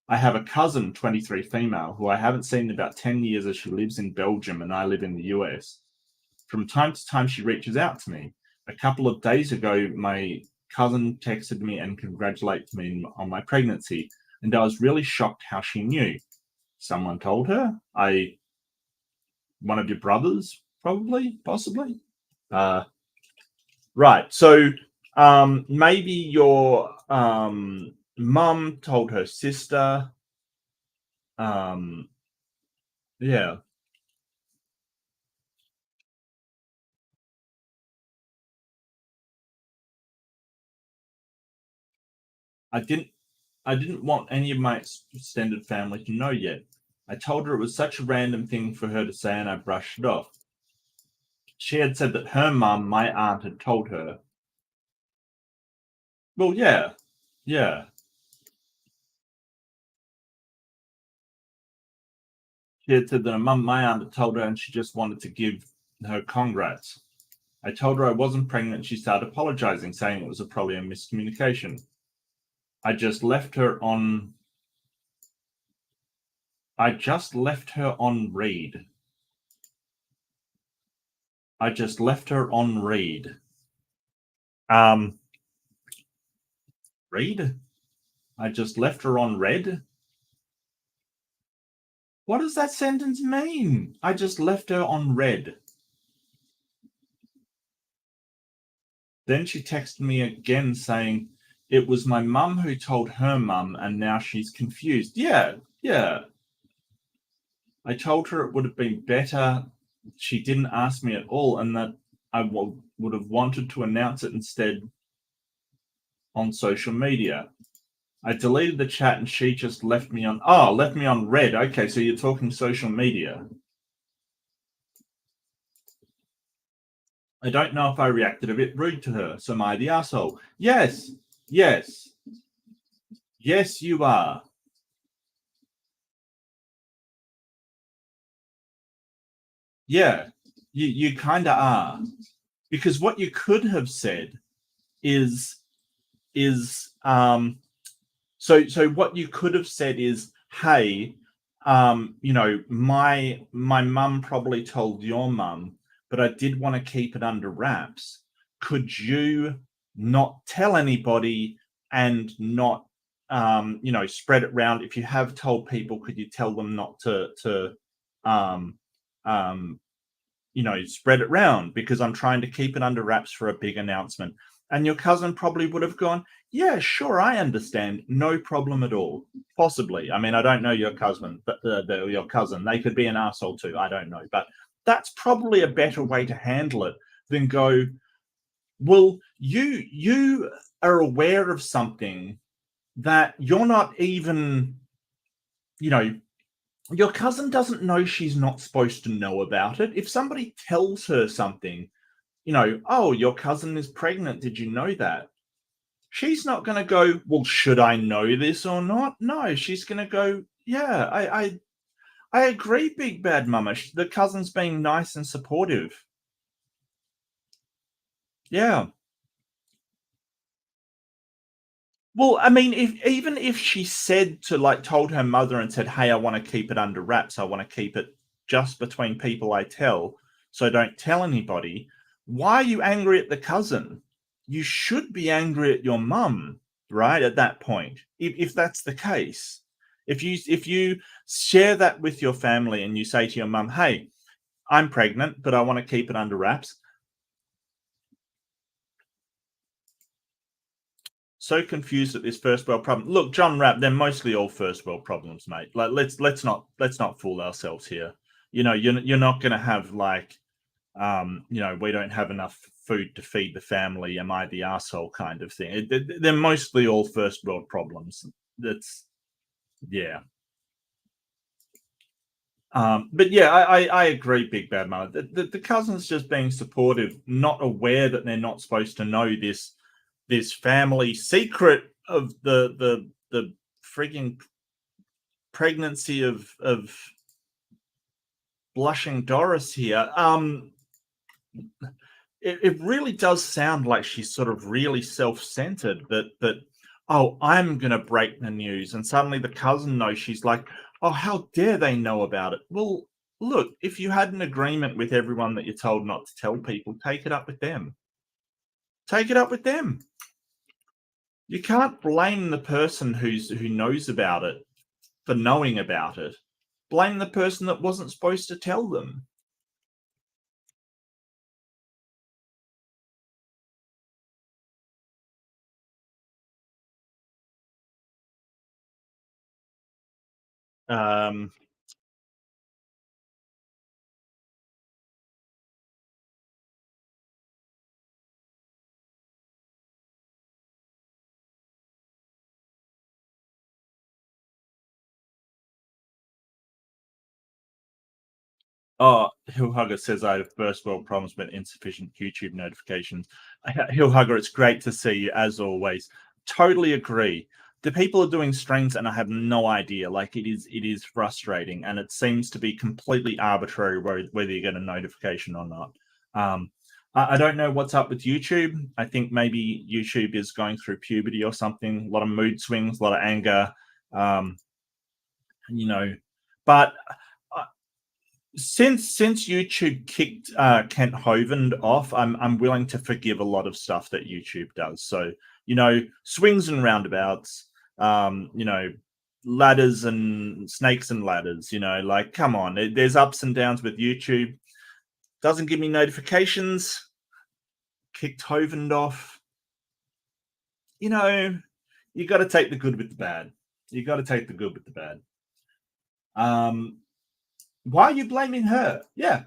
I have a cousin, 23 female, who I haven't seen in about 10 years as she lives in Belgium and I live in the US. From time to time, she reaches out to me. A couple of days ago, my cousin texted me and congratulated me on my pregnancy, and I was really shocked how she knew. Someone told her. One of your brothers, probably, possibly. Uh, right. So maybe your mum told her sister. Um, yeah, I didn't. I didn't want any of my extended family to know yet. I told her it was such a random thing for her to say, and I brushed it off. She had said that her mum, my aunt, had told her. Well, yeah, yeah. She had said that her mum, my aunt, had told her, and she just wanted to give her congrats. I told her I wasn't pregnant. She started apologizing, saying it was probably a miscommunication. I just left her on. I just left her on Reid. I just left her on Reid. Um, Reid? I just left her on red? What does that sentence mean? I just left her on red. Then she texted me again saying it was my mum who told her mum and now she's confused. Yeah, yeah. I told her it would have been better she didn't ask me at all and that I would have wanted to announce it instead on social media. I deleted the chat and she just left me on red. Okay, so you're talking social media. I don't know if I reacted a bit rude to her. So am I the asshole? Yes, yes, yes, you are. Yeah, you kind of are. Because what you could have said is so what you could have said is, hey, my mum probably told your mum, but I did want to keep it under wraps. Could you not tell anybody and not spread it around? If you have told people, could you tell them not to um um spread it round because I'm trying to keep it under wraps for a big announcement. And your cousin probably would have gone, yeah, sure, I understand, no problem at all. Possibly. I mean, I don't know your cousin, but your cousin, they could be an asshole too. I don't know, but that's probably a better way to handle it than go, well, you are aware of something that you're not even, you know, your cousin doesn't know she's not supposed to know about it. If somebody tells her something, oh, your cousin is pregnant. Did you know that? She's not going to go, well, should I know this or not? No, she's going to go, yeah, I agree, Big Bad Mama. The cousin's being nice and supportive. Yeah. Well, I mean, if she said to told her mother and said, "Hey, I want to keep it under wraps. I want to keep it just between people I tell, so don't tell anybody." Why are you angry at the cousin? You should be angry at your mum, right? At that point, if that's the case, if you share that with your family and you say to your mum, "Hey, I'm pregnant, but I want to keep it under wraps." So confused at this first world problem. Look, John Rapp, they're mostly all first world problems, mate. Like let's not fool ourselves here. You're not going to have we don't have enough food to feed the family. Am I the asshole kind of thing? They're mostly all first world problems. That's yeah. But yeah, I agree, Big Bad Mother. The cousin's just being supportive, not aware that they're not supposed to know this family secret of the frigging pregnancy of blushing Doris here. It really does sound like she's sort of really self-centered. That oh, I'm gonna break the news, and suddenly the cousin knows. She's like, oh, how dare they know about it? Well, look, if you had an agreement with everyone that you're told not to tell people, take it up with them. Take it up with them. You can't blame the person who knows about it for knowing about it. Blame the person that wasn't supposed to tell them. Um, Hillhugger says I have first world problems but insufficient YouTube notifications. Hillhugger, it's great to see you as always. Totally agree. The people are doing streams and I have no idea. Like it is frustrating and it seems to be completely arbitrary whether you get a notification or not. I don't know what's up with YouTube. I think maybe YouTube is going through puberty or something. A lot of mood swings, a lot of anger. Um, you know, but since YouTube kicked Kent Hovind off, I'm willing to forgive a lot of stuff that YouTube does. So swings and roundabouts, ladders and snakes and ladders. Like come on, there's ups and downs with YouTube. Doesn't give me notifications. Kicked Hovind off. You got to take the good with the bad. You got to take the good with the bad. Why are you blaming her? Yeah,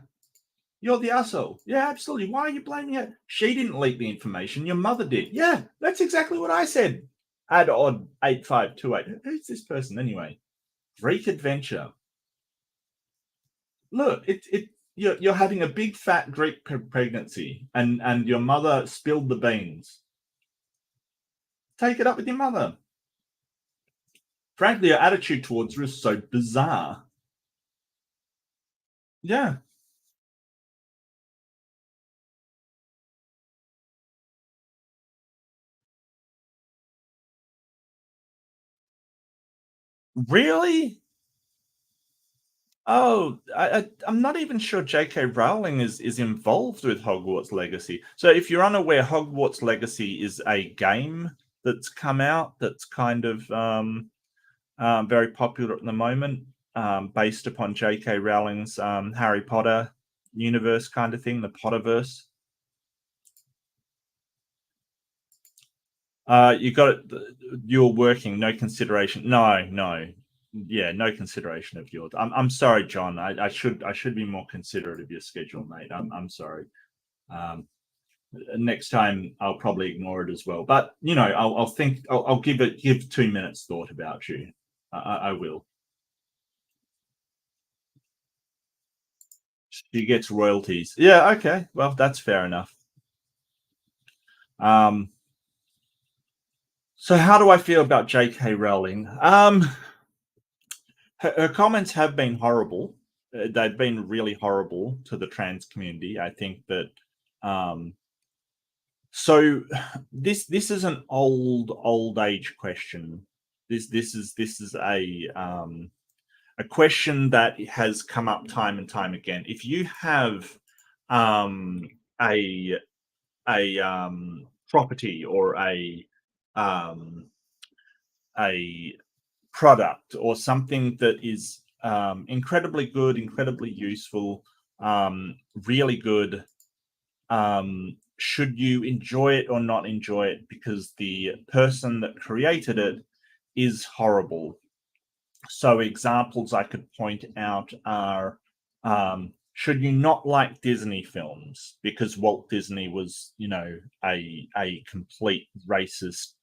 you're the asshole. Yeah, absolutely. Why are you blaming her? She didn't leak the information. Your mother did. Yeah, that's exactly what I said. Add odd 8528. Who's this person anyway? Greek adventure. Look, you're having a big fat Greek pregnancy, and your mother spilled the beans. Take it up with your mother. Frankly, your attitude towards her is so bizarre. Yeah. Really? Oh, I'm not even sure J.K. Rowling is involved with Hogwarts Legacy. So, if you're unaware, Hogwarts Legacy is a game that's come out that's kind of very popular at the moment, based upon J.K. Rowling's Harry Potter universe kind of thing, the Potterverse. You got it. You're working. No consideration. No. Yeah, no consideration of yours. I'm sorry, John. I should be more considerate of your schedule, mate. I'm sorry. Um, Next time I'll probably ignore it as well. But I'll think. I'll give 2 minutes thought about you. I will. She gets royalties. Yeah. Okay. Well, that's fair enough. So how do I feel about J.K. Rowling? Her comments have been horrible. They've been really horrible to the trans community. I think that so this is an old age question. This is a question that has come up time and time again. If you have um, a property or um, a product or something that is incredibly good, incredibly useful, really good, should you enjoy it or not enjoy it because the person that created it is horrible? So examples I could point out are should you not like Disney films because Walt Disney was, a complete racist,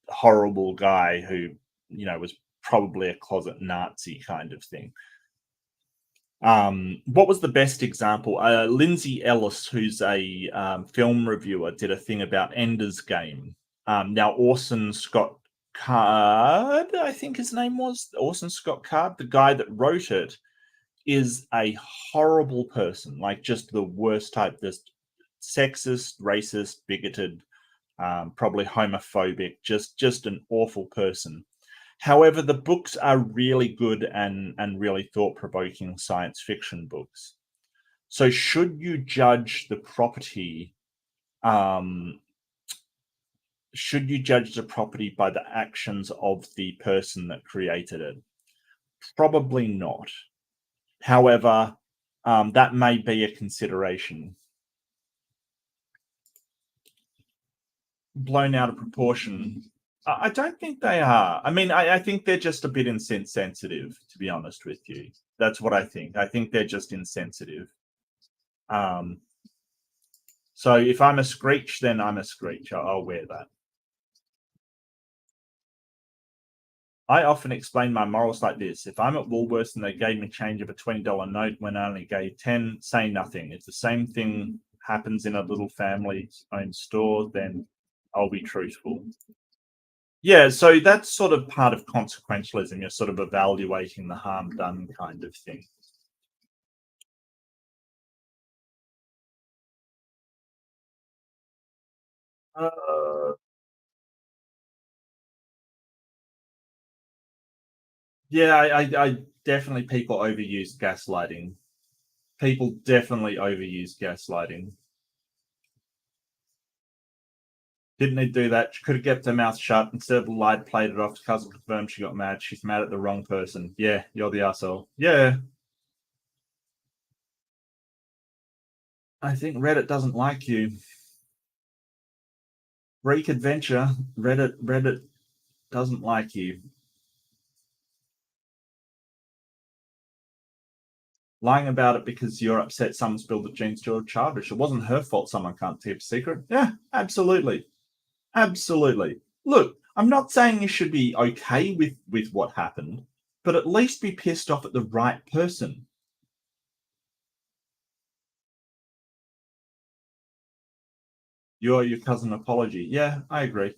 horrible guy who, was probably a closet Nazi kind of thing. What was the best example? Lindsay Ellis, who's a film reviewer, did a thing about Ender's Game. Now, Orson Scott Card, I think his name was Orson Scott Card, the guy that wrote it, is a horrible person, like just the worst type, just sexist, racist, bigoted, probably homophobic, just an awful person. However, the books are really good and really thought-provoking science fiction books. So should you judge the property Should you judge the property by the actions of the person that created it? Probably not. However, that may be a consideration. Blown out of proportion. I don't think they are. I mean, I think they're just a bit insensitive, to be honest with you. That's what I think. I think they're just insensitive. Um, so if I'm a screech, then I'm a screech. I'll wear that. I often explain my morals like this. If I'm at Woolworths and they gave me change of a $20 note when I only gave 10, say nothing. If the same thing happens in a little family-owned store, then I'll be truthful. Yeah, so that's sort of part of consequentialism. You're sort of evaluating the harm done kind of thing. Uh, yeah, I definitely people overuse gaslighting. People definitely overuse gaslighting. Didn't need to do that. She could have kept her mouth shut instead of lied, played it off. The cousin confirmed she got mad. She's mad at the wrong person. Yeah, you're the asshole. Yeah. I think Reddit doesn't like you. Freak adventure. Reddit doesn't like you. Lying about it because you're upset someone spilled the jeans to a childish. It wasn't her fault someone can't keep a secret. Yeah, absolutely. Absolutely. Look, I'm not saying you should be okay with what happened, but at least be pissed off at the right person. Your cousin apology. Yeah, I agree.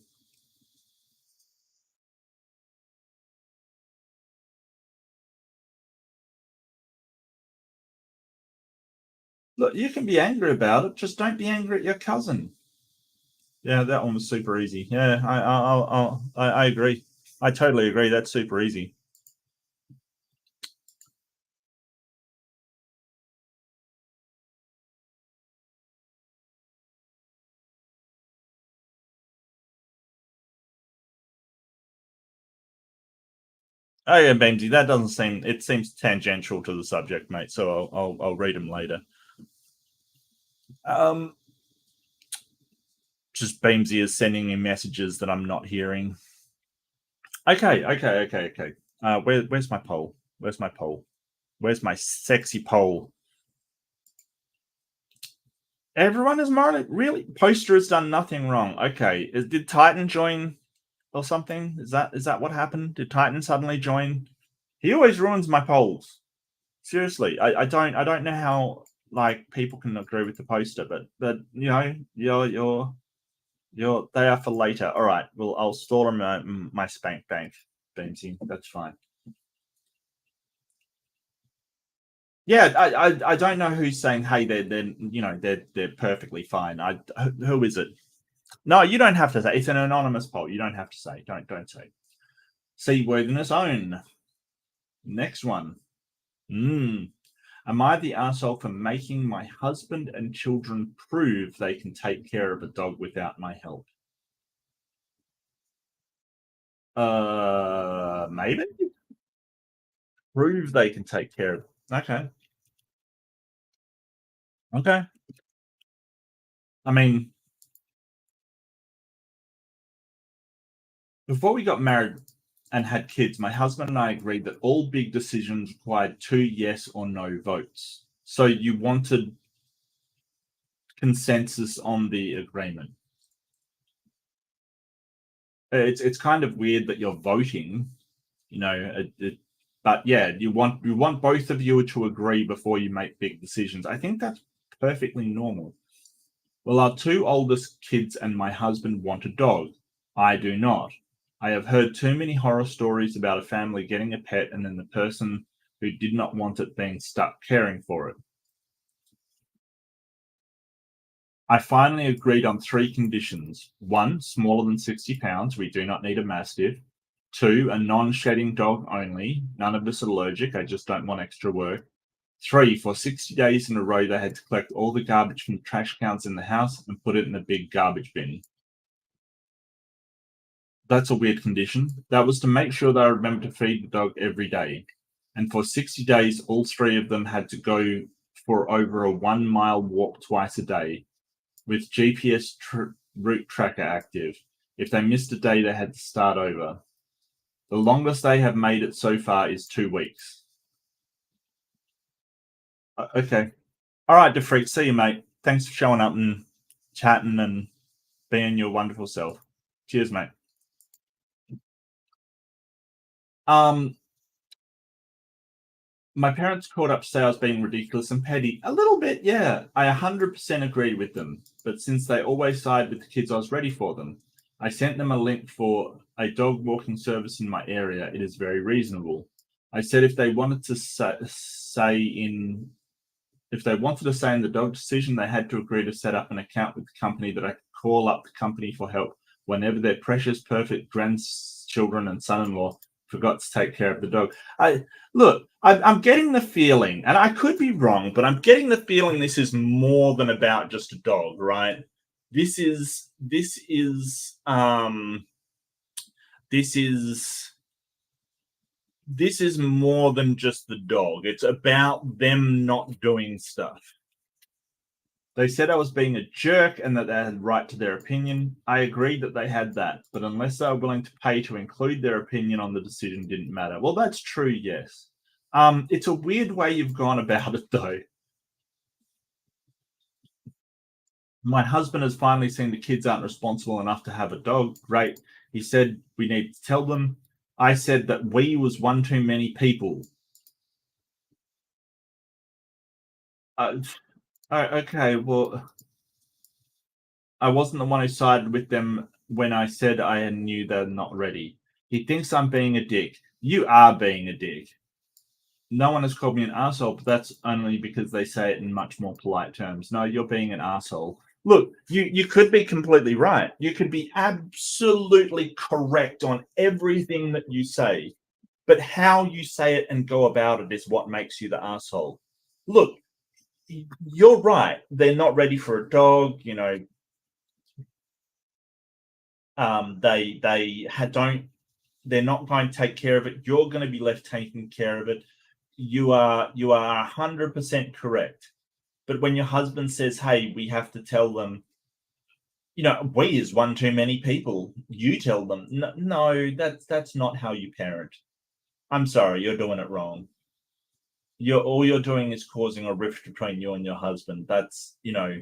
Look, you can be angry about it. Just don't be angry at your cousin. Yeah, that one was super easy. Yeah, I agree. I totally agree. That's super easy. Oh yeah, Benji, that doesn't seem. It seems tangential to the subject, mate. So I'll read them later. Um, just Beamsy is sending me messages that I'm not hearing. Okay. Where's my poll? Where's my poll? Where's my sexy poll? Everyone is morally really. Poster has done nothing wrong. Okay, did Titan join or something? Is that what happened? Did Titan suddenly join? He always ruins my polls. Seriously, I don't know how like people can agree with the poster, but you're they are for later. All right, well I'll store them my spank bank, Beamsy. That's fine. Yeah, I don't know who's saying hey they're perfectly fine. Who is it? No, you don't have to say. It's an anonymous poll. You don't have to say. Don't say. Seaworthiness own. Next one. Am I the asshole for making my husband and children prove they can take care of a dog without my help? Maybe prove they can take care of. Okay, okay. I mean, before we got married and had kids, my husband and I agreed that all big decisions required two yes or no votes. So you wanted consensus on the agreement. It's kind of weird that you're voting, but yeah, you want both of you to agree before you make big decisions. I think that's perfectly normal. Well, our two oldest kids and my husband want a dog. I do not. I have heard too many horror stories about a family getting a pet and then the person who did not want it being stuck caring for it. I finally agreed on three conditions. One, smaller than 60 pounds. We do not need a mastiff. Two, a non-shedding dog only. None of us are allergic. I just don't want extra work. Three, for 60 days in a row, they had to collect all the garbage from trash cans in the house and put it in a big garbage bin. That's a weird condition. That was to make sure they remember to feed the dog every day. And for 60 days, all three of them had to go for over a 1 mile walk twice a day with GPS route tracker active. If they missed a day, they had to start over. The longest they have made it so far is 2 weeks. Okay. All right, DeFreak. See you, mate. Thanks for showing up and chatting and being your wonderful self. Cheers, mate. My parents called up to say I was being ridiculous and petty. A little bit, yeah. I 100% agreed with them. But since they always side with the kids, I was ready for them. I sent them a link for a dog walking service in my area. It is very reasonable. I said if they wanted to say in the dog decision, they had to agree to set up an account with the company that I could call up the company for help whenever their precious, perfect grandchildren and son-in-law forgot to take care of the dog. I'm getting the feeling, and I could be wrong, but I'm getting the feeling this is more than about just a dog, right? This is more than just the dog. It's about them not doing stuff. They said I was being a jerk and that they had right to their opinion. I agreed that they had that, but unless they were willing to pay to include their opinion on the decision, didn't matter. Well, that's true, yes. It's a weird way you've gone about it, though. My husband has finally seen the kids aren't responsible enough to have a dog. Great. He said we need to tell them. I said that we was one too many people. Okay, well, I wasn't the one who sided with them when I said I knew they're not ready. He thinks I'm being a dick. You are being a dick. No one has called me an asshole, but that's only because they say it in much more polite terms. No, you're being an asshole. Look, you could be completely right. You could be absolutely correct on everything that you say, but how you say it and go about it is what makes you the asshole. Look, you're right. They're not ready for a dog. They're not going to take care of it. You're going to be left taking care of it. You are 100% correct. But when your husband says, hey, we have to tell them, we is one too many people, you tell them, no, that's not how you parent. I'm sorry, you're doing it wrong. All you're doing is causing a rift between you and your husband. That's, yeah,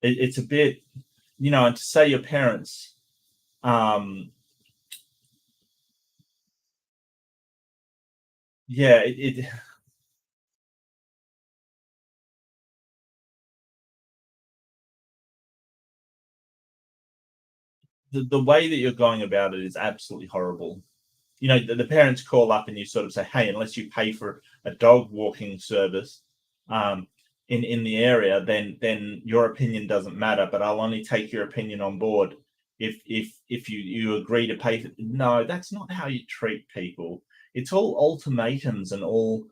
it's a bit, and to say your parents, yeah, the way that you're going about it is absolutely horrible. The parents call up and you sort of say, hey, unless you pay for a dog walking service in the area, then your opinion doesn't matter, but I'll only take your opinion on board if you agree to pay for. No, that's not how you treat people. It's all ultimatums and all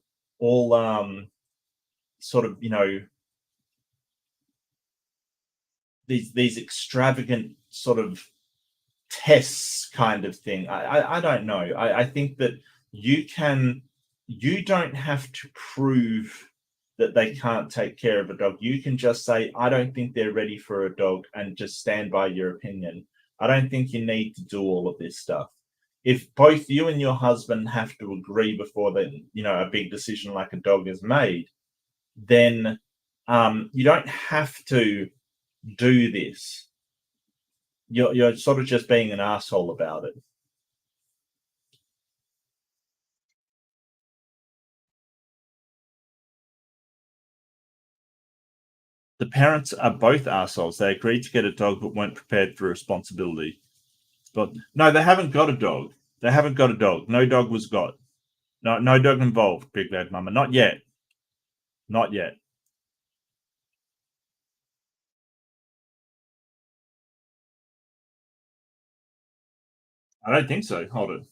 sort of these extravagant sort of tests kind of thing. I don't know. I think that you don't have to prove that they can't take care of a dog. You can just say, I don't think they're ready for a dog, and just stand by your opinion. I don't think you need to do all of this stuff. If both you and your husband have to agree before a big decision like a dog is made, then you don't have to do this. You're sort of just being an asshole about it. The parents are both assholes. They agreed to get a dog but weren't prepared for responsibility. But no, they haven't got a dog. They haven't got a dog. No dog was got. No dog involved, Big Bad Mama. Not yet. Not yet. I don't think so. Hold it.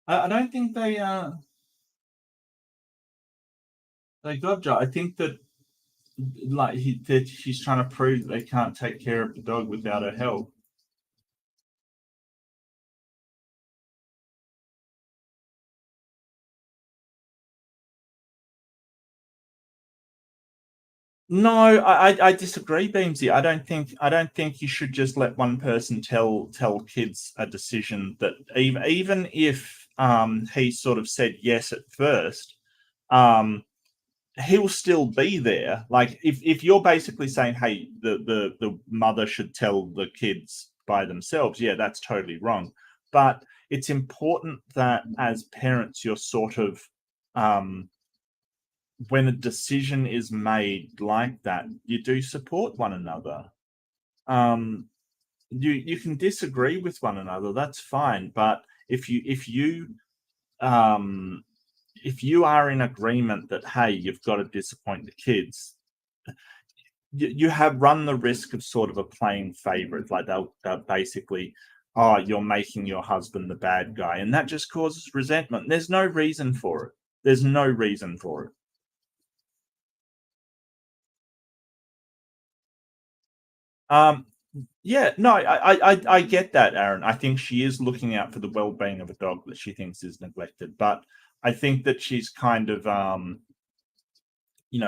I don't think they got Joe. I think that that she's trying to prove that they can't take care of the dog without her help. No, I disagree, Beamsy. I don't think you should just let one person tell kids a decision that even if he sort of said yes at first, um he'll still be there. Like if you're basically saying, hey, the mother should tell the kids by themselves, yeah, that's totally wrong. But it's important that as parents you're sort of um when a decision is made like that, you do support one another. Um, you can disagree with one another, that's fine. But um, if you are in agreement that hey, you've got to disappoint the kids, you have run the risk of sort of a playing favorite. Like they'll basically, oh, you're making your husband the bad guy, and that just causes resentment. There's no reason for it. There's no reason for it. Um, Yeah, no, I get that, Aaron. I think she is looking out for the well-being of a dog that she thinks is neglected, but I think that she's kind of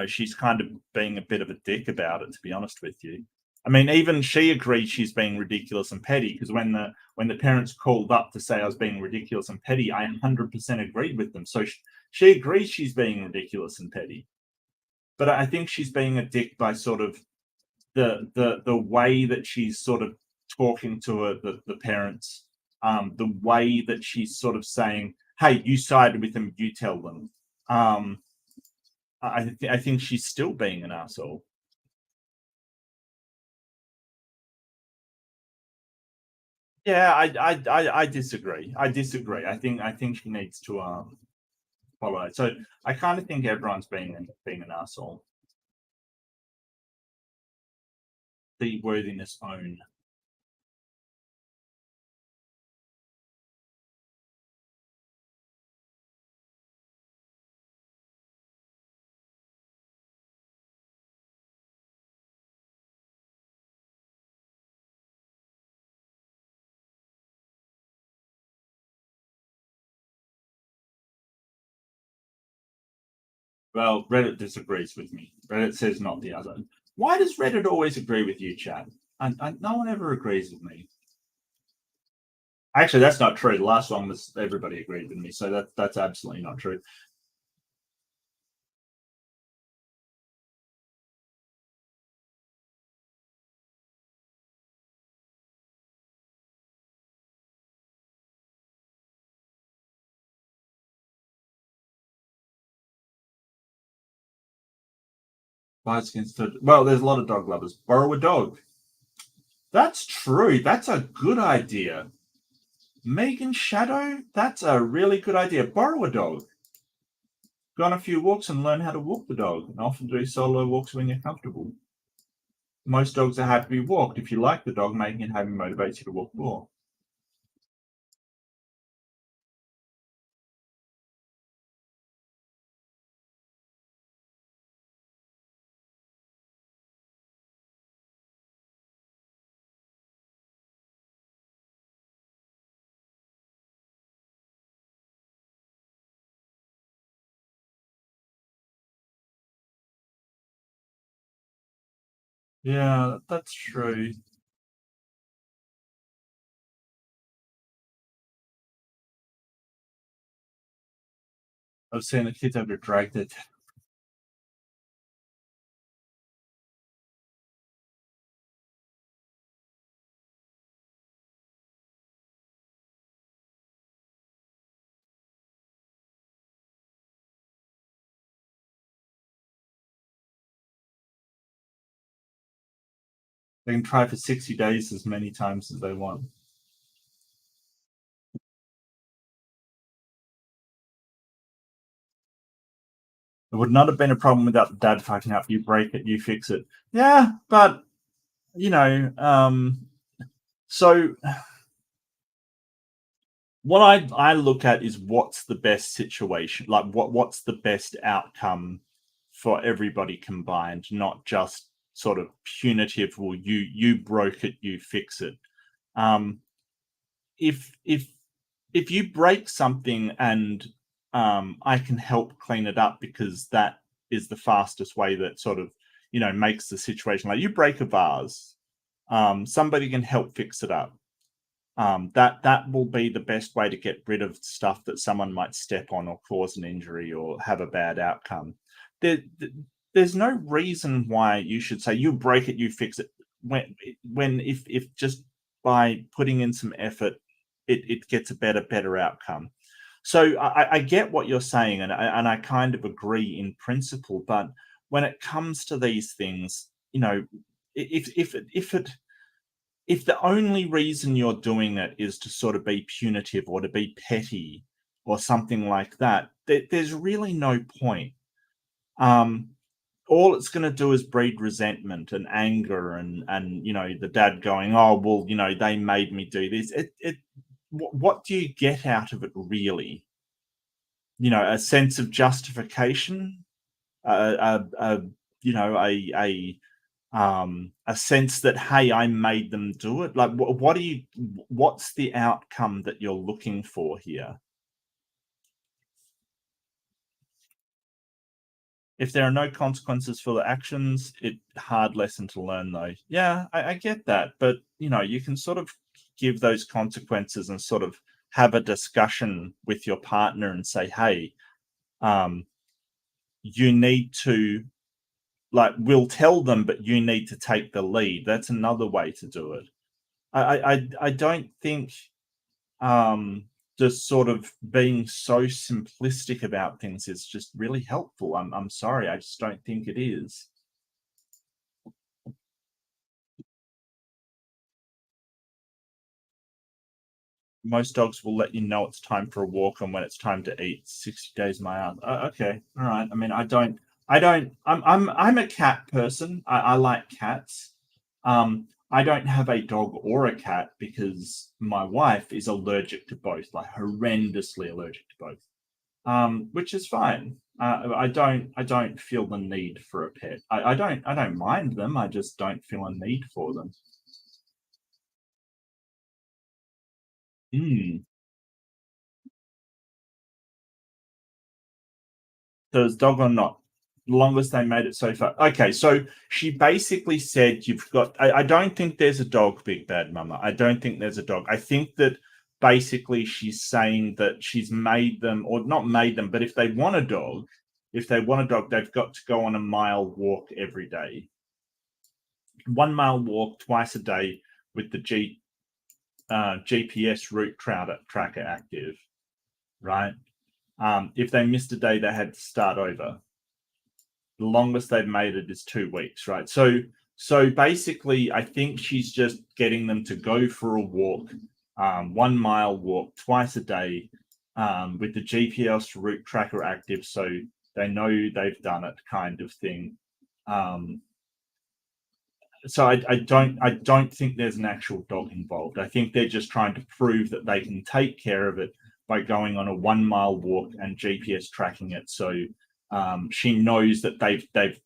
she's kind of being a bit of a dick about it, to be honest with you. I mean, even she agrees she's being ridiculous and petty because when the parents called up to say I was being ridiculous and petty, I 100% agreed with them. So she agrees she's being ridiculous and petty, but I think she's being a dick by sort of the way that she's sort of talking to the parents, the way that she's sort of saying, "Hey, you sided with them, you tell them." Um, I think she's still being an asshole. Yeah, I disagree. I disagree. I think she needs to follow it. So I kind of think everyone's being an asshole. The worthiness own. Well, Reddit disagrees with me. Reddit says not the other. Why does Reddit always agree with you, Chad? And no one ever agrees with me. Actually, that's not true. The last one was everybody agreed with me, so that's absolutely not true. Bias against well, there's a lot of dog lovers. Borrow a dog. That's true. That's a good idea. Megan Shadow. That's a really good idea. Borrow a dog. Go on a few walks and learn how to walk the dog. And often do solo walks when you're comfortable. Most dogs are happy to be walked. If you like the dog, making it happy motivates you to walk more. Yeah, that's true. I've seen the kids have to drag it. They can try for 60 days as many times as they want. It would not have been a problem without the dad fucking up. You break it, you fix it. Yeah, but you know, so what I look at is what's the best situation, like what's the best outcome for everybody combined, not just sort of punitive. Well, you broke it, you fix it. Um, if if you break something and I can help clean it up because that is the fastest way that sort of makes the situation, like you break a vase, somebody can help fix it up. That will be the best way to get rid of stuff that someone might step on or cause an injury or have a bad outcome. There, there's no reason why you should say you break it, you fix it. When if just by putting in some effort, it gets a better outcome. So I get what you're saying, and I kind of agree in principle. But when it comes to these things, if the only reason you're doing it is to sort of be punitive or to be petty or something like that, there's really no point. Um, all it's going to do is breed resentment and anger, and the dad going, "Oh well, they made me do this." What do you get out of it really? A sense of justification, a a sense that, hey, I made them do it. Like what's the outcome that you're looking for here? If there are no consequences for the actions, it hard lesson to learn though. Yeah, I get that, but you can sort of give those consequences and sort of have a discussion with your partner and say, hey, um, you need to, like, we'll tell them, but you need to take the lead. That's another way to do it. I don't think just sort of being so simplistic about things is just really helpful. I'm sorry, I just don't think it is. Most dogs will let you know it's time for a walk and when it's time to eat. 60 days my ass. Okay, all right. I mean, I'm a cat person. I like cats. I don't have a dog or a cat because my wife is allergic to both, like horrendously allergic to both. Which is fine. I don't feel the need for a pet. I don't mind them. I just don't feel a need for them. Mm. Does dog or not? Longest they made it so far. Okay, so she basically said you've got. I don't think there's a dog, Big Bad Mama. I don't think there's a dog. I think that basically she's saying that she's made them, or not made them, but if they want a dog, they've got to go on a mile walk every day. 1 mile walk twice a day with the GPS route tracker active, right? If they missed a day, they had to start over. The longest they've made it is 2 weeks, right? So basically, I think she's just getting them to go for a walk, 1 mile walk twice a day, with the GPS route tracker active, so they know they've done it, kind of thing. Um, so I don't think there's an actual dog involved. I think they're just trying to prove that they can take care of it by going on a 1 mile walk and GPS tracking it. So she knows that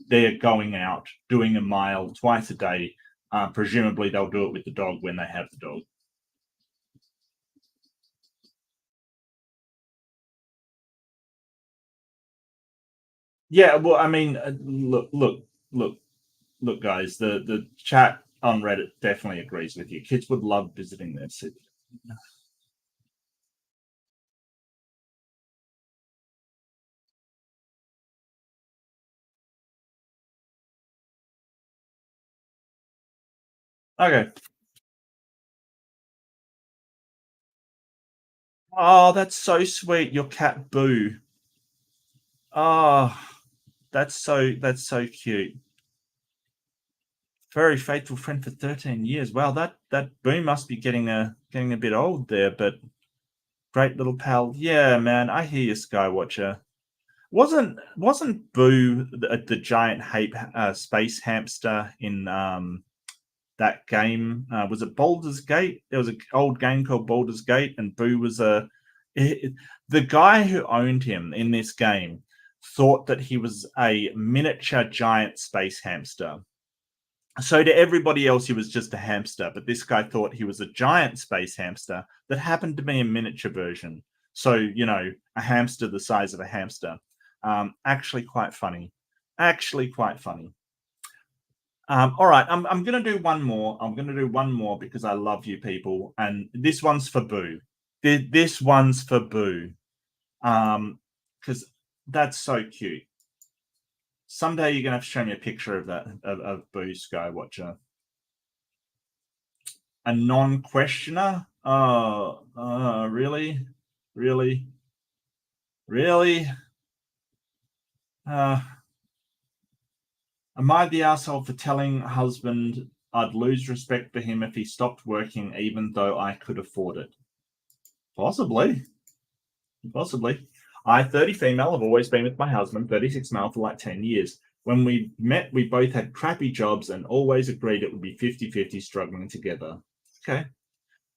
they're going out doing a mile twice a day. Presumably they'll do it with the dog when they have the dog. Yeah, well, I mean, look, guys. The chat on Reddit definitely agrees with you. Kids would love visiting their city. Okay. Oh, that's so sweet. Your cat Boo. Oh, that's so cute. Very faithful friend for 13 years. Wow, that Boo must be getting a bit old there, but great little pal. Yeah, man, I hear you, Skywatcher. Wasn't Boo the giant space hamster in that game. Was it Baldur's Gate? There was an old game called Baldur's Gate, and Boo was the guy who owned him in this game thought that he was a miniature giant space hamster. So to everybody else, he was just a hamster, but this guy thought he was a giant space hamster that happened to be a miniature version. So, a hamster the size of a hamster. Actually quite funny. Actually quite funny. All right, I'm going to do one more. I'm going to do one more because I love you people. And this one's for Boo. This one's for Boo. Because that's so cute. Someday you're going to have to show me a picture of that, of Boo Skywatcher. A non-questioner? Oh, really? Really? Really? Am I the asshole for telling husband I'd lose respect for him if he stopped working even though I could afford it? Possibly. Possibly. I, 30 female, have always been with my husband, 36 male, for like 10 years. When we met, we both had crappy jobs and always agreed it would be 50-50 struggling together. Okay.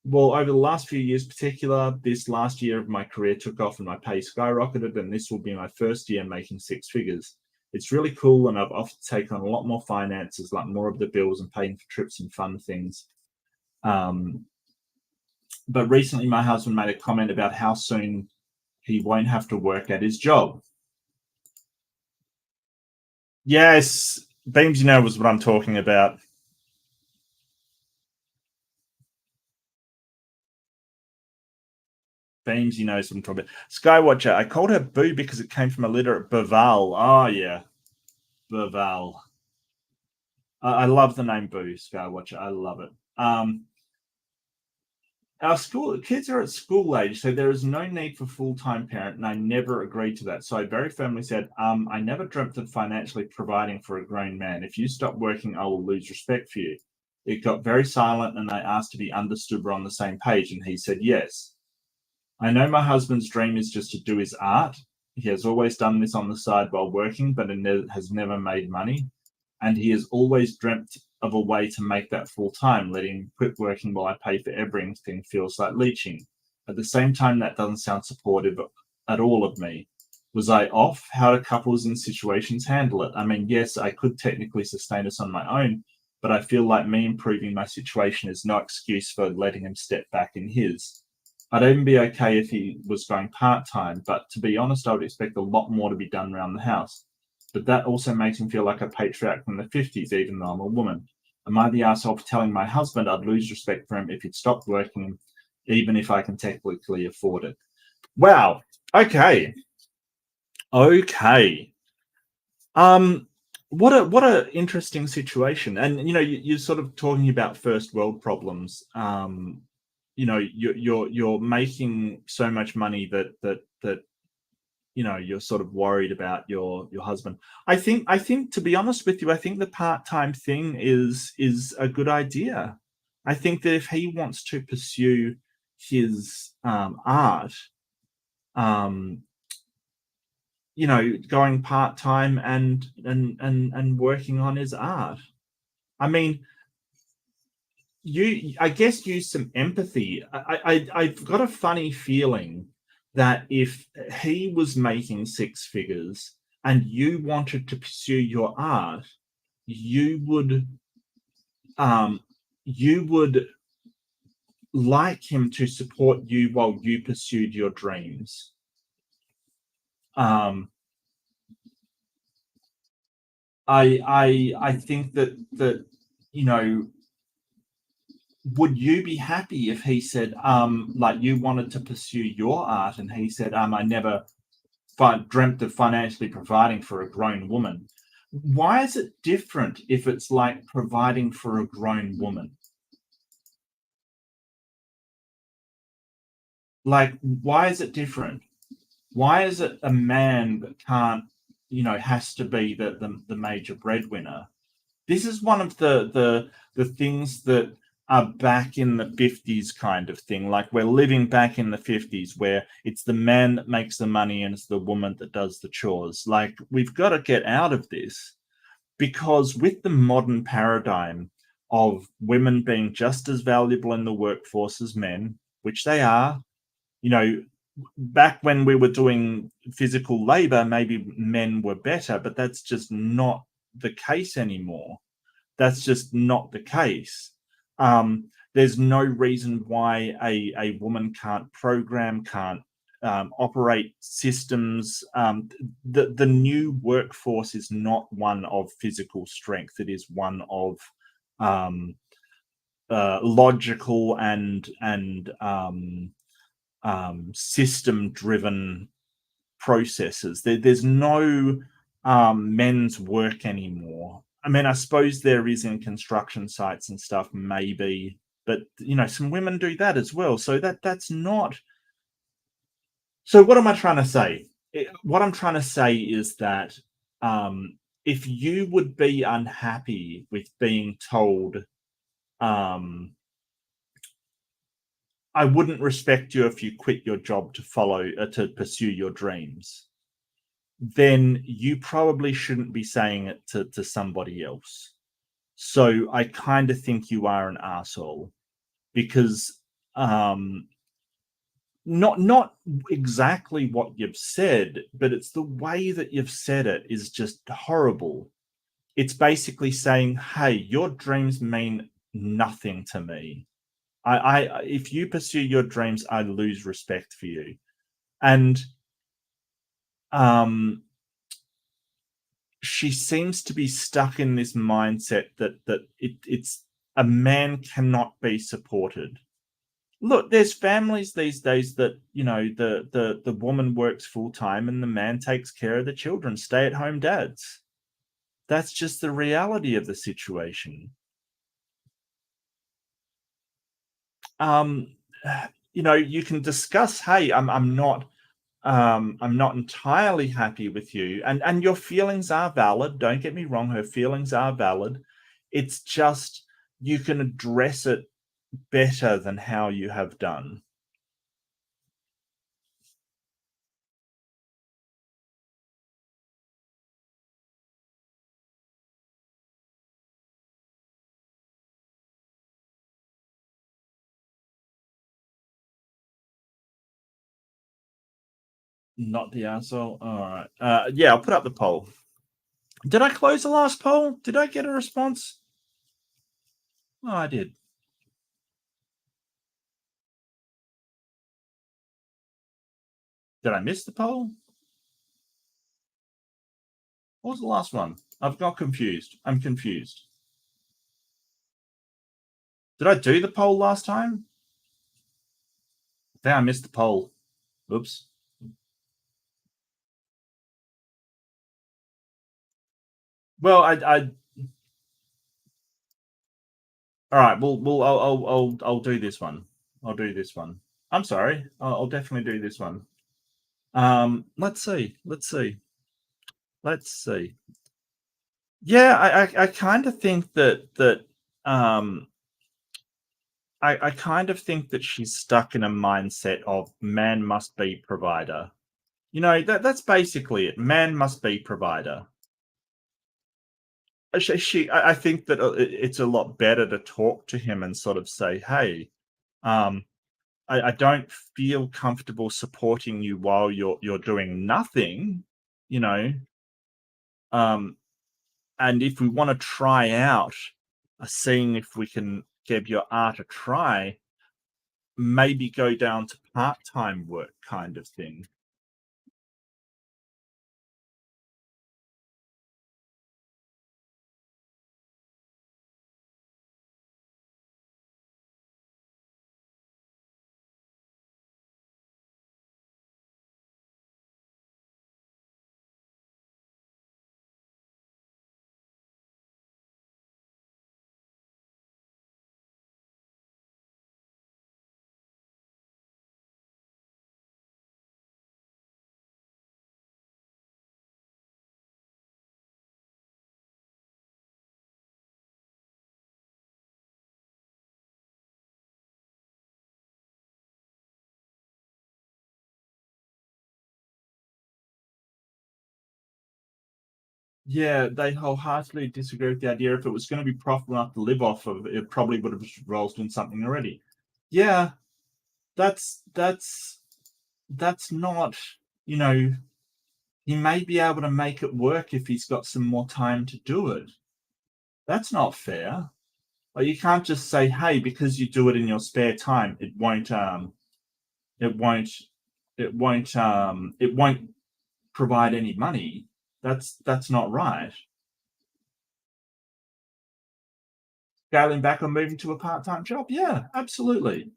Well, over the last few years, particular, this last year of my career took off and my pay skyrocketed, and this will be my first year making six figures. It's really cool, and I've often taken on a lot more finances, like more of the bills and paying for trips and fun things. But recently my husband made a comment about how soon he won't have to work at his job. Yes, Beams, was what I'm talking about. Beams, knows what I'm talking about. Skywatcher, I called her Boo because it came from a letter at Baval. Oh, yeah. Baval. I love the name Boo, Skywatcher. I love it. Our school kids are at school age, so there is no need for full-time parent, and I never agreed to that. So I very firmly said, I never dreamt of financially providing for a grown man. If you stop working, I will lose respect for you. It got very silent, and I asked if he understood we're on the same page, and he said yes. I know my husband's dream is just to do his art. He has always done this on the side while working, but it has never made money. And he has always dreamt of a way to make that full time. Letting him quit working while I pay for everything feels like leeching. At the same time, that doesn't sound supportive at all of me. Was I off? How do couples in situations handle it? I mean, yes, I could technically sustain us on my own, but I feel like me improving my situation is no excuse for letting him step back in his. I'd even be okay if he was going part-time, but to be honest, I would expect a lot more to be done around the house. But that also makes him feel like a patriarch from the 50s, even though I'm a woman. Am I the asshole for telling my husband I'd lose respect for him if he'd stopped working, even if I can technically afford it? Wow. Okay. Okay. What a interesting situation. And you're sort of talking about first world problems. You're making so much money that you're sort of worried about your husband. I think to be honest with you, I think the part-time thing is a good idea. I think that if he wants to pursue his art, going part-time and working on his art. I mean, I guess use some empathy. I've got a funny feeling that if he was making six figures and you wanted to pursue your art, you would like him to support you while you pursued your dreams. I think that would you be happy if he said, like you wanted to pursue your art and he said, I never dreamt of financially providing for a grown woman? Why is it different if it's like providing for a grown woman? Like, why is it different? Why is it a man that can't, has to be the major breadwinner? This is one of the things that are back in the 50s kind of thing. Like we're living back in the 50s where it's the man that makes the money and it's the woman that does the chores. Like we've got to get out of this, because with the modern paradigm, of women being just as valuable in the workforce as men, which they are. You know, back when we were doing physical labor, maybe men were better, but that's just not the case anymore. That's just not the case. There's no reason why a woman can't program, can't operate systems. The new workforce is not one of physical strength. It is one of um, logical and system driven processes. There's no men's work anymore. I mean, I suppose there is in construction sites and stuff, maybe, but some women do that as well. So that's not. So what am I trying to say? What I'm trying to say is that if you would be unhappy with being told, um, I wouldn't respect you if you quit your job to pursue your dreams, then you probably shouldn't be saying it to somebody else. So I kind of think you are an asshole because um, not exactly what you've said, but it's the way that you've said it is just horrible. It's basically saying, "Hey, your dreams mean nothing to me. I if you pursue your dreams, I lose respect for you." And um, she seems to be stuck in this mindset that it's a man cannot be supported. Look, there's families these days that the woman works full time and the man takes care of the children, stay at home dads. That's just the reality of the situation. Um, you can discuss, hey, I'm not entirely happy with you, and your feelings are valid. Don't get me wrong, her feelings are valid. It's just you can address it better than how you have done. Not the asshole. All right. Yeah, I'll put up the poll. Did I close the last poll? Did I get a response? Oh, I did. Did I miss the poll? What was the last one? I've got confused. I'm confused. Did I do the poll last time? I think I missed the poll. Oops. Well, I all right. Well, I'll do this one. I'll do this one. I'm sorry. I'll definitely do this one. Let's see. Let's see. Let's see. Yeah, I kind of think that I kind of think that she's stuck in a mindset of man must be provider. That's basically it. Man must be provider. I think that it's a lot better to talk to him and sort of say, hey, um, I don't feel comfortable supporting you while you're doing nothing, you know. Um, and if we want to try out seeing if we can give your art a try, maybe go down to part-time work kind of thing. Yeah, they wholeheartedly disagree with the idea. If it was going to be profitable enough to live off of, it probably would have rolled in something already. Yeah, that's that's not, you know, he may be able to make it work if he's got some more time to do it. That's not fair. Like, you can't just say, "Hey, because you do it in your spare time, it won't, it won't provide any money." That's not right. Scaling back on moving to a part-time job, yeah, absolutely.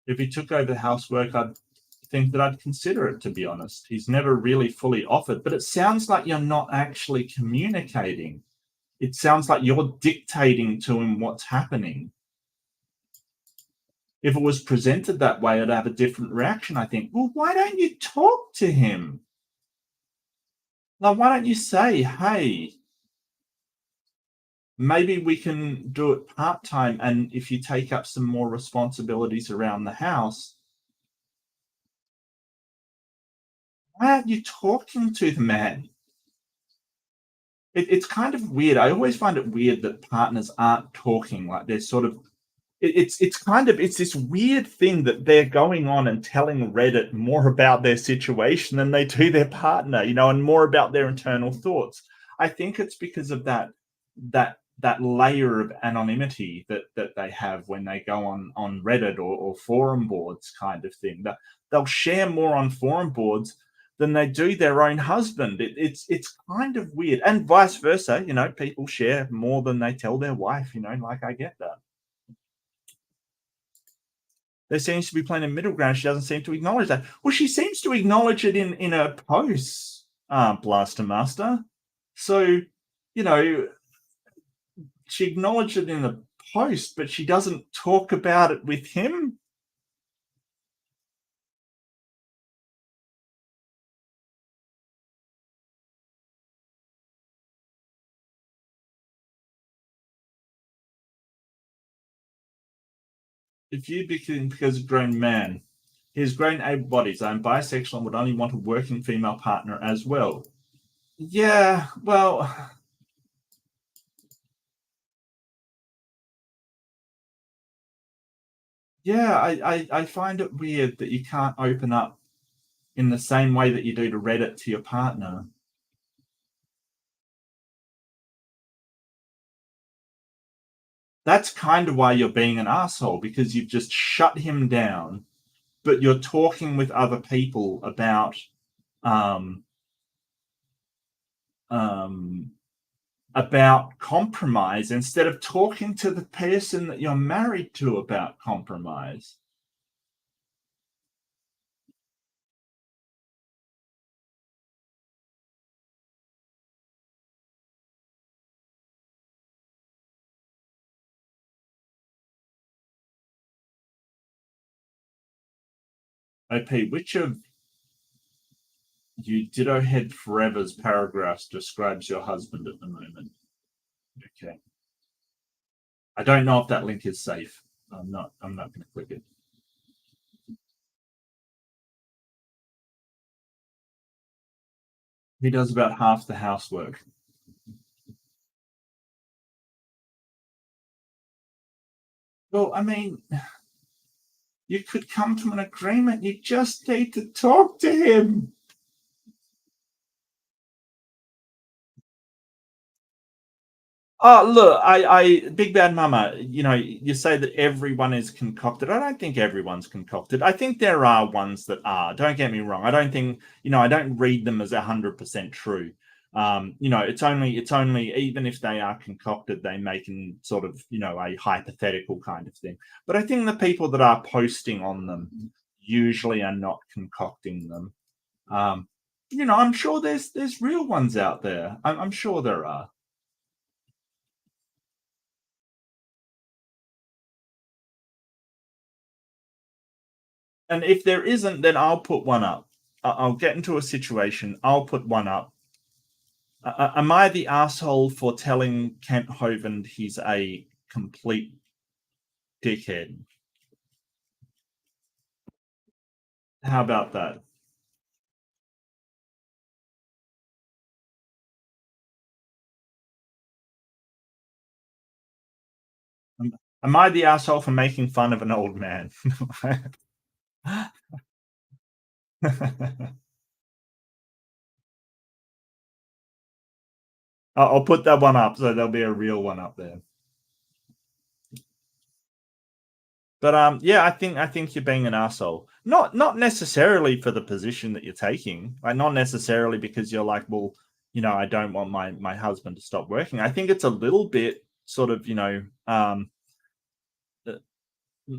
If he took over housework, I'd think that I'd consider it, to be honest. He's never really fully offered, but it sounds like you're not actually communicating. It sounds like you're dictating to him what's happening. If it was presented that way, I'd have a different reaction. I think, well, why don't you talk to him? Like, why don't you say, hey, maybe we can do it part time. And if you take up some more responsibilities around the house, why aren't you talking to the man? It's kind of weird. I always find it weird that partners aren't talking. Like, they're sort of, it's kind of, it's this weird thing that they're going on and telling Reddit more about their situation than they do their partner, and more about their internal thoughts. I think it's because of that layer of anonymity that they have when they go on Reddit or forum boards, kind of thing. That they'll share more on forum boards than they do their own husband. It's kind of weird, and vice versa. People share more than they tell their wife. Like, I get that. There seems to be playing a middle ground. She doesn't seem to acknowledge that. Well, she seems to acknowledge it in her posts, Blaster Master. So, you know, she acknowledged it in the post, but she doesn't talk about it with him. If you become because a grown man, he has grown able bodies. I am bisexual and would only want a working female partner as well. Yeah, well, yeah, I find it weird that you can't open up in the same way that you do to Reddit to your partner. That's kind of why you're being an asshole, because you've just shut him down, but you're talking with other people um, um, about compromise instead of talking to the person that you're married to about compromise. OP, which of you Ditto Head Forever's paragraphs describes your husband at the moment? Okay. I don't know if that link is safe. I'm not going to click it. He does about half the housework. Well, I mean, you could come to an agreement. You just need to talk to him. Oh, look, Big Bad Mama, you say that everyone is concocted. I don't think everyone's concocted. I think there are ones that are. Don't get me wrong. I don't think, I don't read them as 100% true. It's only, even if they are concocted, they make in sort of, a hypothetical kind of thing. But I think the people that are posting on them, usually are not concocting them. Um, I'm sure there's real ones out there. I'm sure there are. And if there isn't, then I'll put one up. I'll get into a situation. I'll put one up. Am I the asshole for telling Kent Hovind he's a complete dickhead? How about that? Am I the asshole for making fun of an old man? I'll put that one up, so there'll be a real one up there. But yeah, I think you're being an asshole. Not necessarily for the position that you're taking. Like, not necessarily because you're like, well, I don't want my husband to stop working. I think it's a little bit sort of, uh,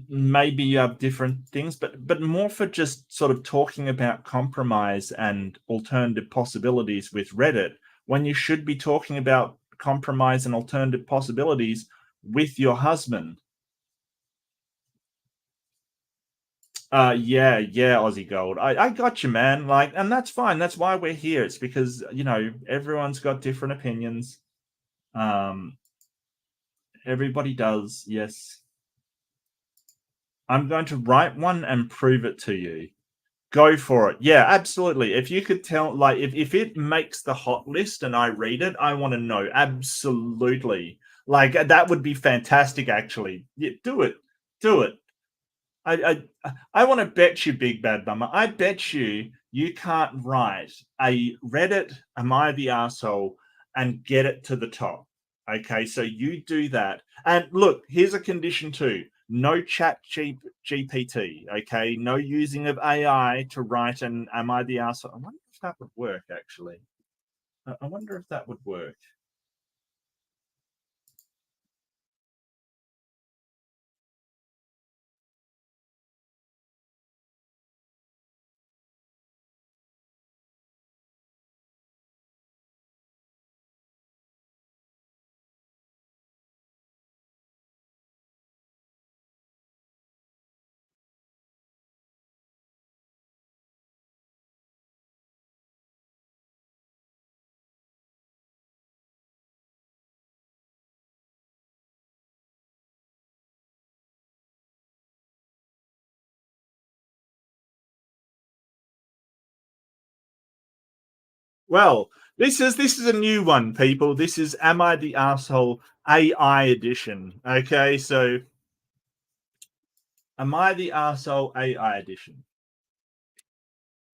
maybe you have different things, but more for just sort of talking about compromise and alternative possibilities with Reddit, when you should be talking about compromise and alternative possibilities with your husband. Yeah, Aussie Gold. I got you, man. Like, and that's fine. That's why we're here. It's because, everyone's got different opinions. Um, everybody does. Yes. I'm going to write one and prove it to you. Go for it. Yeah, absolutely. If you could tell, like, if it makes the hot list and I read it, I want to know. Absolutely. Like, that would be fantastic, actually. Yeah, do it. Do it. I want to bet you, Big Bad Mama. I bet you can't write a Reddit "Am I the asshole" and get it to the top. Okay, so you do that. And look, here's a condition too: no GPT. Okay, no using of AI to write an "Am I the asshole." I wonder if that would work. Actually, I wonder if that would work. Well, this is a new one, people. This is "Am I the asshole" AI edition. Okay, so am I the asshole AI edition?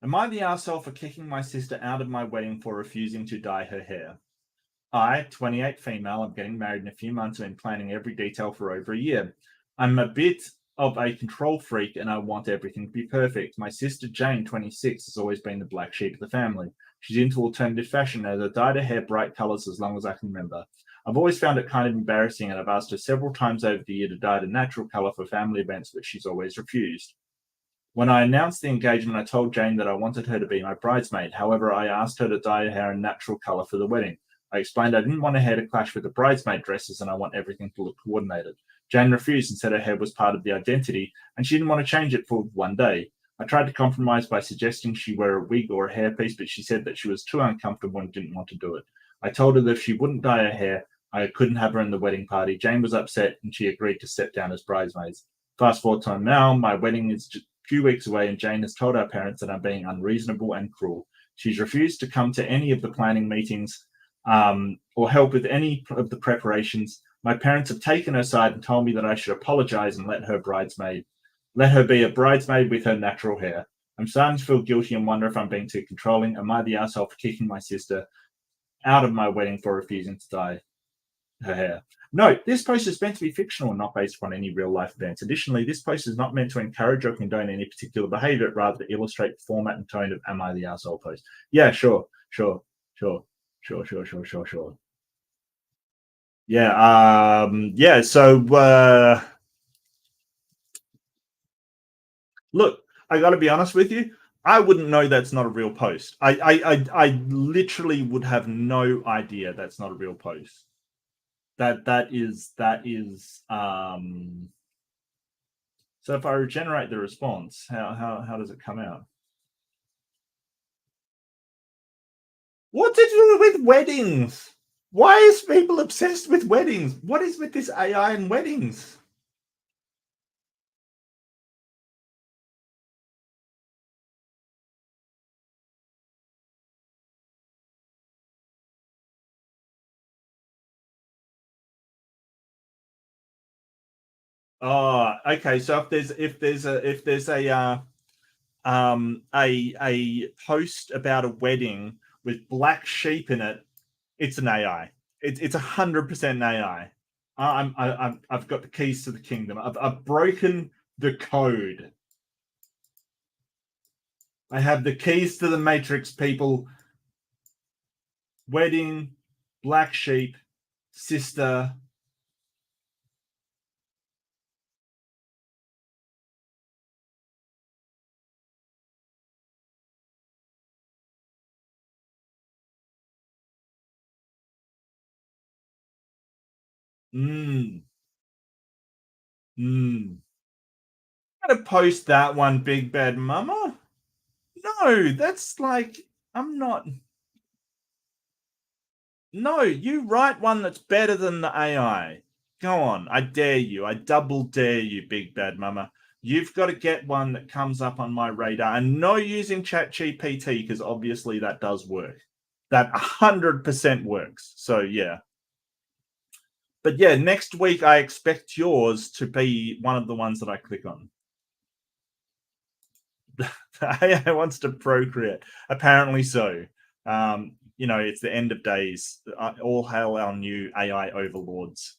Am I the asshole for kicking my sister out of my wedding for refusing to dye her hair? I, 28 female, I'm getting married in a few months and been planning every detail for over a year. I'm a bit of a control freak and I want everything to be perfect. My sister Jane, 26, has always been the black sheep of the family. She's into alternative fashion and has dyed her hair bright colors as long as I can remember. I've always found it kind of embarrassing and I've asked her several times over the year to dye it a natural color for family events, but she's always refused. When I announced the engagement, I told Jane that I wanted her to be my bridesmaid. However, I asked her to dye her hair a natural color for the wedding. I explained I didn't want her hair to clash with the bridesmaid dresses and I want everything to look coordinated. Jane refused and said her hair was part of the identity and she didn't want to change it for one day. I tried to compromise by suggesting she wear a wig or a hairpiece, but she said that she was too uncomfortable and didn't want to do it. I told her that if she wouldn't dye her hair, I couldn't have her in the wedding party. Jane was upset and she agreed to step down as bridesmaids. Fast forward to now, my wedding is few weeks away, and Jane has told our parents that I'm being unreasonable and cruel. She's refused to come to any of the planning meetings or help with any of the preparations. My parents have taken her side and told me that I should apologize and let her be a bridesmaid with her natural hair. I'm starting to feel guilty and wonder if I'm being too controlling. Am I the asshole for kicking my sister out of my wedding for refusing to dye her hair? Note, this post is meant to be fictional and not based upon any real life events. Additionally, this post is not meant to encourage or condone any particular behavior, rather to illustrate the format and tone of Am I the Asshole post. Yeah, sure, sure, sure. Yeah, so look, I got to be honest with you. I wouldn't know that's not a real post. I literally would have no idea that's not a real post. That is. So if I regenerate the response, how does it come out? What's it do with weddings? Why is people obsessed with weddings? What is with this AI and weddings? Oh, okay. So if there's a post about a wedding with black sheep in it, it's an AI. It's 100% AI. I've got the keys to the kingdom. I've broken the code. I have the keys to the matrix, people. Wedding, black sheep, sister. Mm, mm. I'm gonna post that one, Big Bad Mama. No, that's like I'm not. No, you write one that's better than the AI. Go on, I dare you. I double dare you, Big Bad Mama. You've got to get one that comes up on my radar, and no using ChatGPT because obviously that does work. That 100% works. So yeah, but yeah, next week I expect yours to be one of the ones that I click on. The AI wants to procreate. Apparently so. It's the end of days. All hail our new AI overlords.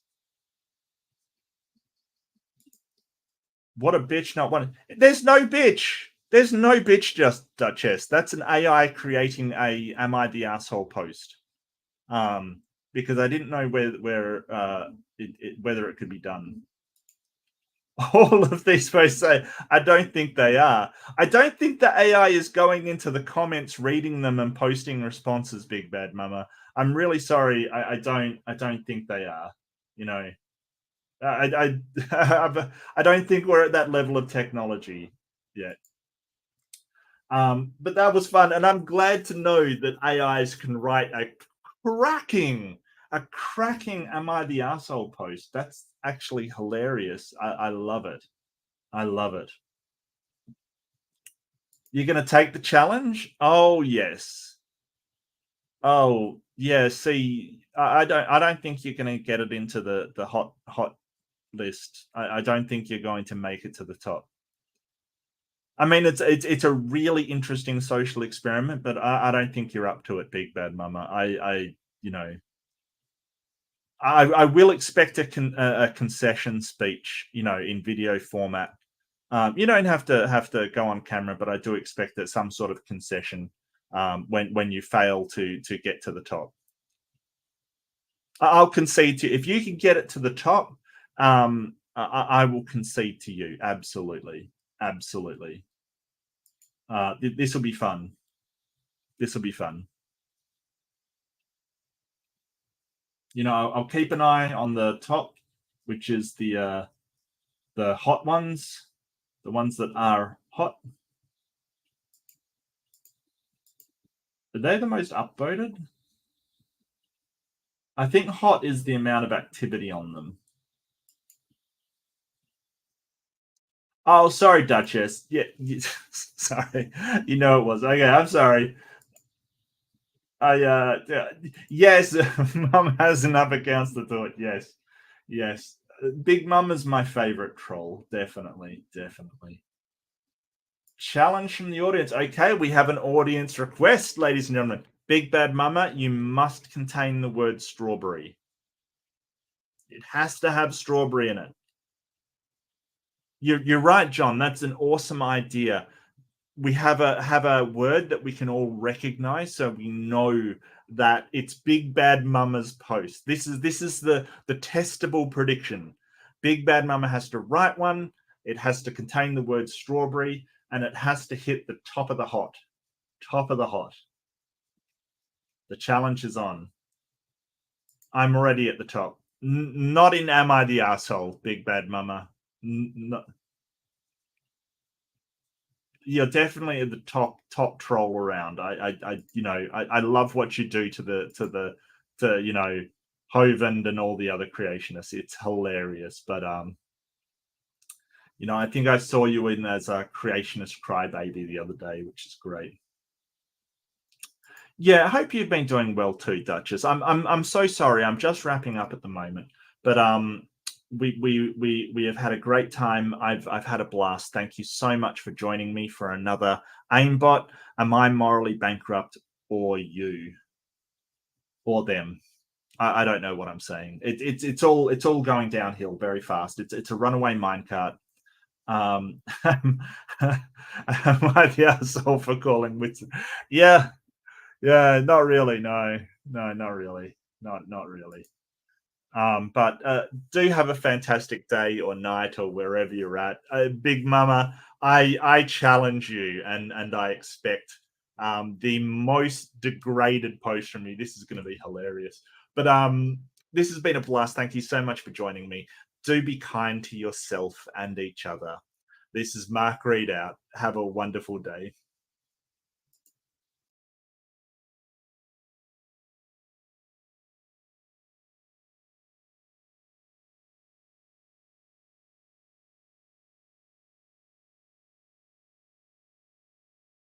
What a bitch, not one. There's no bitch. There's no bitch, just Duchess. That's an AI creating a "Am I the asshole?" post. Because I didn't know whether it could be done. All of these posts say, I don't think they are. I don't think the AI is going into the comments, reading them, and posting responses. Big Bad Mama. I'm really sorry. I don't think they are. You know, I don't think we're at that level of technology yet. But that was fun, and I'm glad to know that AIs can write cracking, a cracking "Am I the asshole?" post. That's actually hilarious. I love it. I love it. You're going to take the challenge? Oh yes. Oh yeah. See, I don't think you're going to get it into the hot list. I don't think you're going to make it to the top. I mean, it's a really interesting social experiment, but I don't think you're up to it, Big Bad Mama. You know, I will expect a concession speech, in video format. You don't have to go on camera, but I do expect that some sort of concession when you fail to get to the top. I'll concede to you if you can get it to the top. I will concede to you. Absolutely, absolutely. This will be fun. This will be fun. I'll keep an eye on the top, which is the hot ones, the ones that are hot. Are they the most upvoted? I think hot is the amount of activity on them. Oh, sorry, Duchess. Yeah, sorry. You know it was. Okay, I'm sorry. Yes, Mum has enough accounts to do it. Yes, yes. Big Mum is my favorite troll. Definitely, definitely. Challenge from the audience. Okay, we have an audience request, ladies and gentlemen. Big Bad Mama, you must contain the word strawberry. It has to have strawberry in it. You're right, John. That's an awesome idea. We have a word that we can all recognize, so we know that it's Big Bad Mama's post. This is the testable prediction. Big Bad Mama has to write one. It has to contain the word strawberry. and it has to hit the top of the hot. Top of the hot. The challenge is on. I'm already at the top. Not in Am I the Asshole, Big Bad Mama. You're definitely at the top troll around. I love what you do to Hovind and all the other creationists. It's hilarious. But I think I saw you in as a creationist crybaby the other day, which is great. Yeah, I hope you've been doing well too, Duchess. I'm so sorry. I'm just wrapping up at the moment, but we have had a great time. I've had a blast. Thank you so much for joining me for another AIMBOT. Am I morally bankrupt, or you, or them? I don't know what I'm saying. It's all going downhill very fast. It's a runaway minecart. Am I the asshole for calling with? Yeah. Yeah, not really. No, not really. Not really. But do have a fantastic day or night or wherever you're at. Big Mama, I challenge you, and I expect the most degraded post from you. This is going to be hilarious. But this has been a blast. Thank you so much for joining me. Do be kind to yourself and each other. This is Mark Reid out. Have a wonderful day.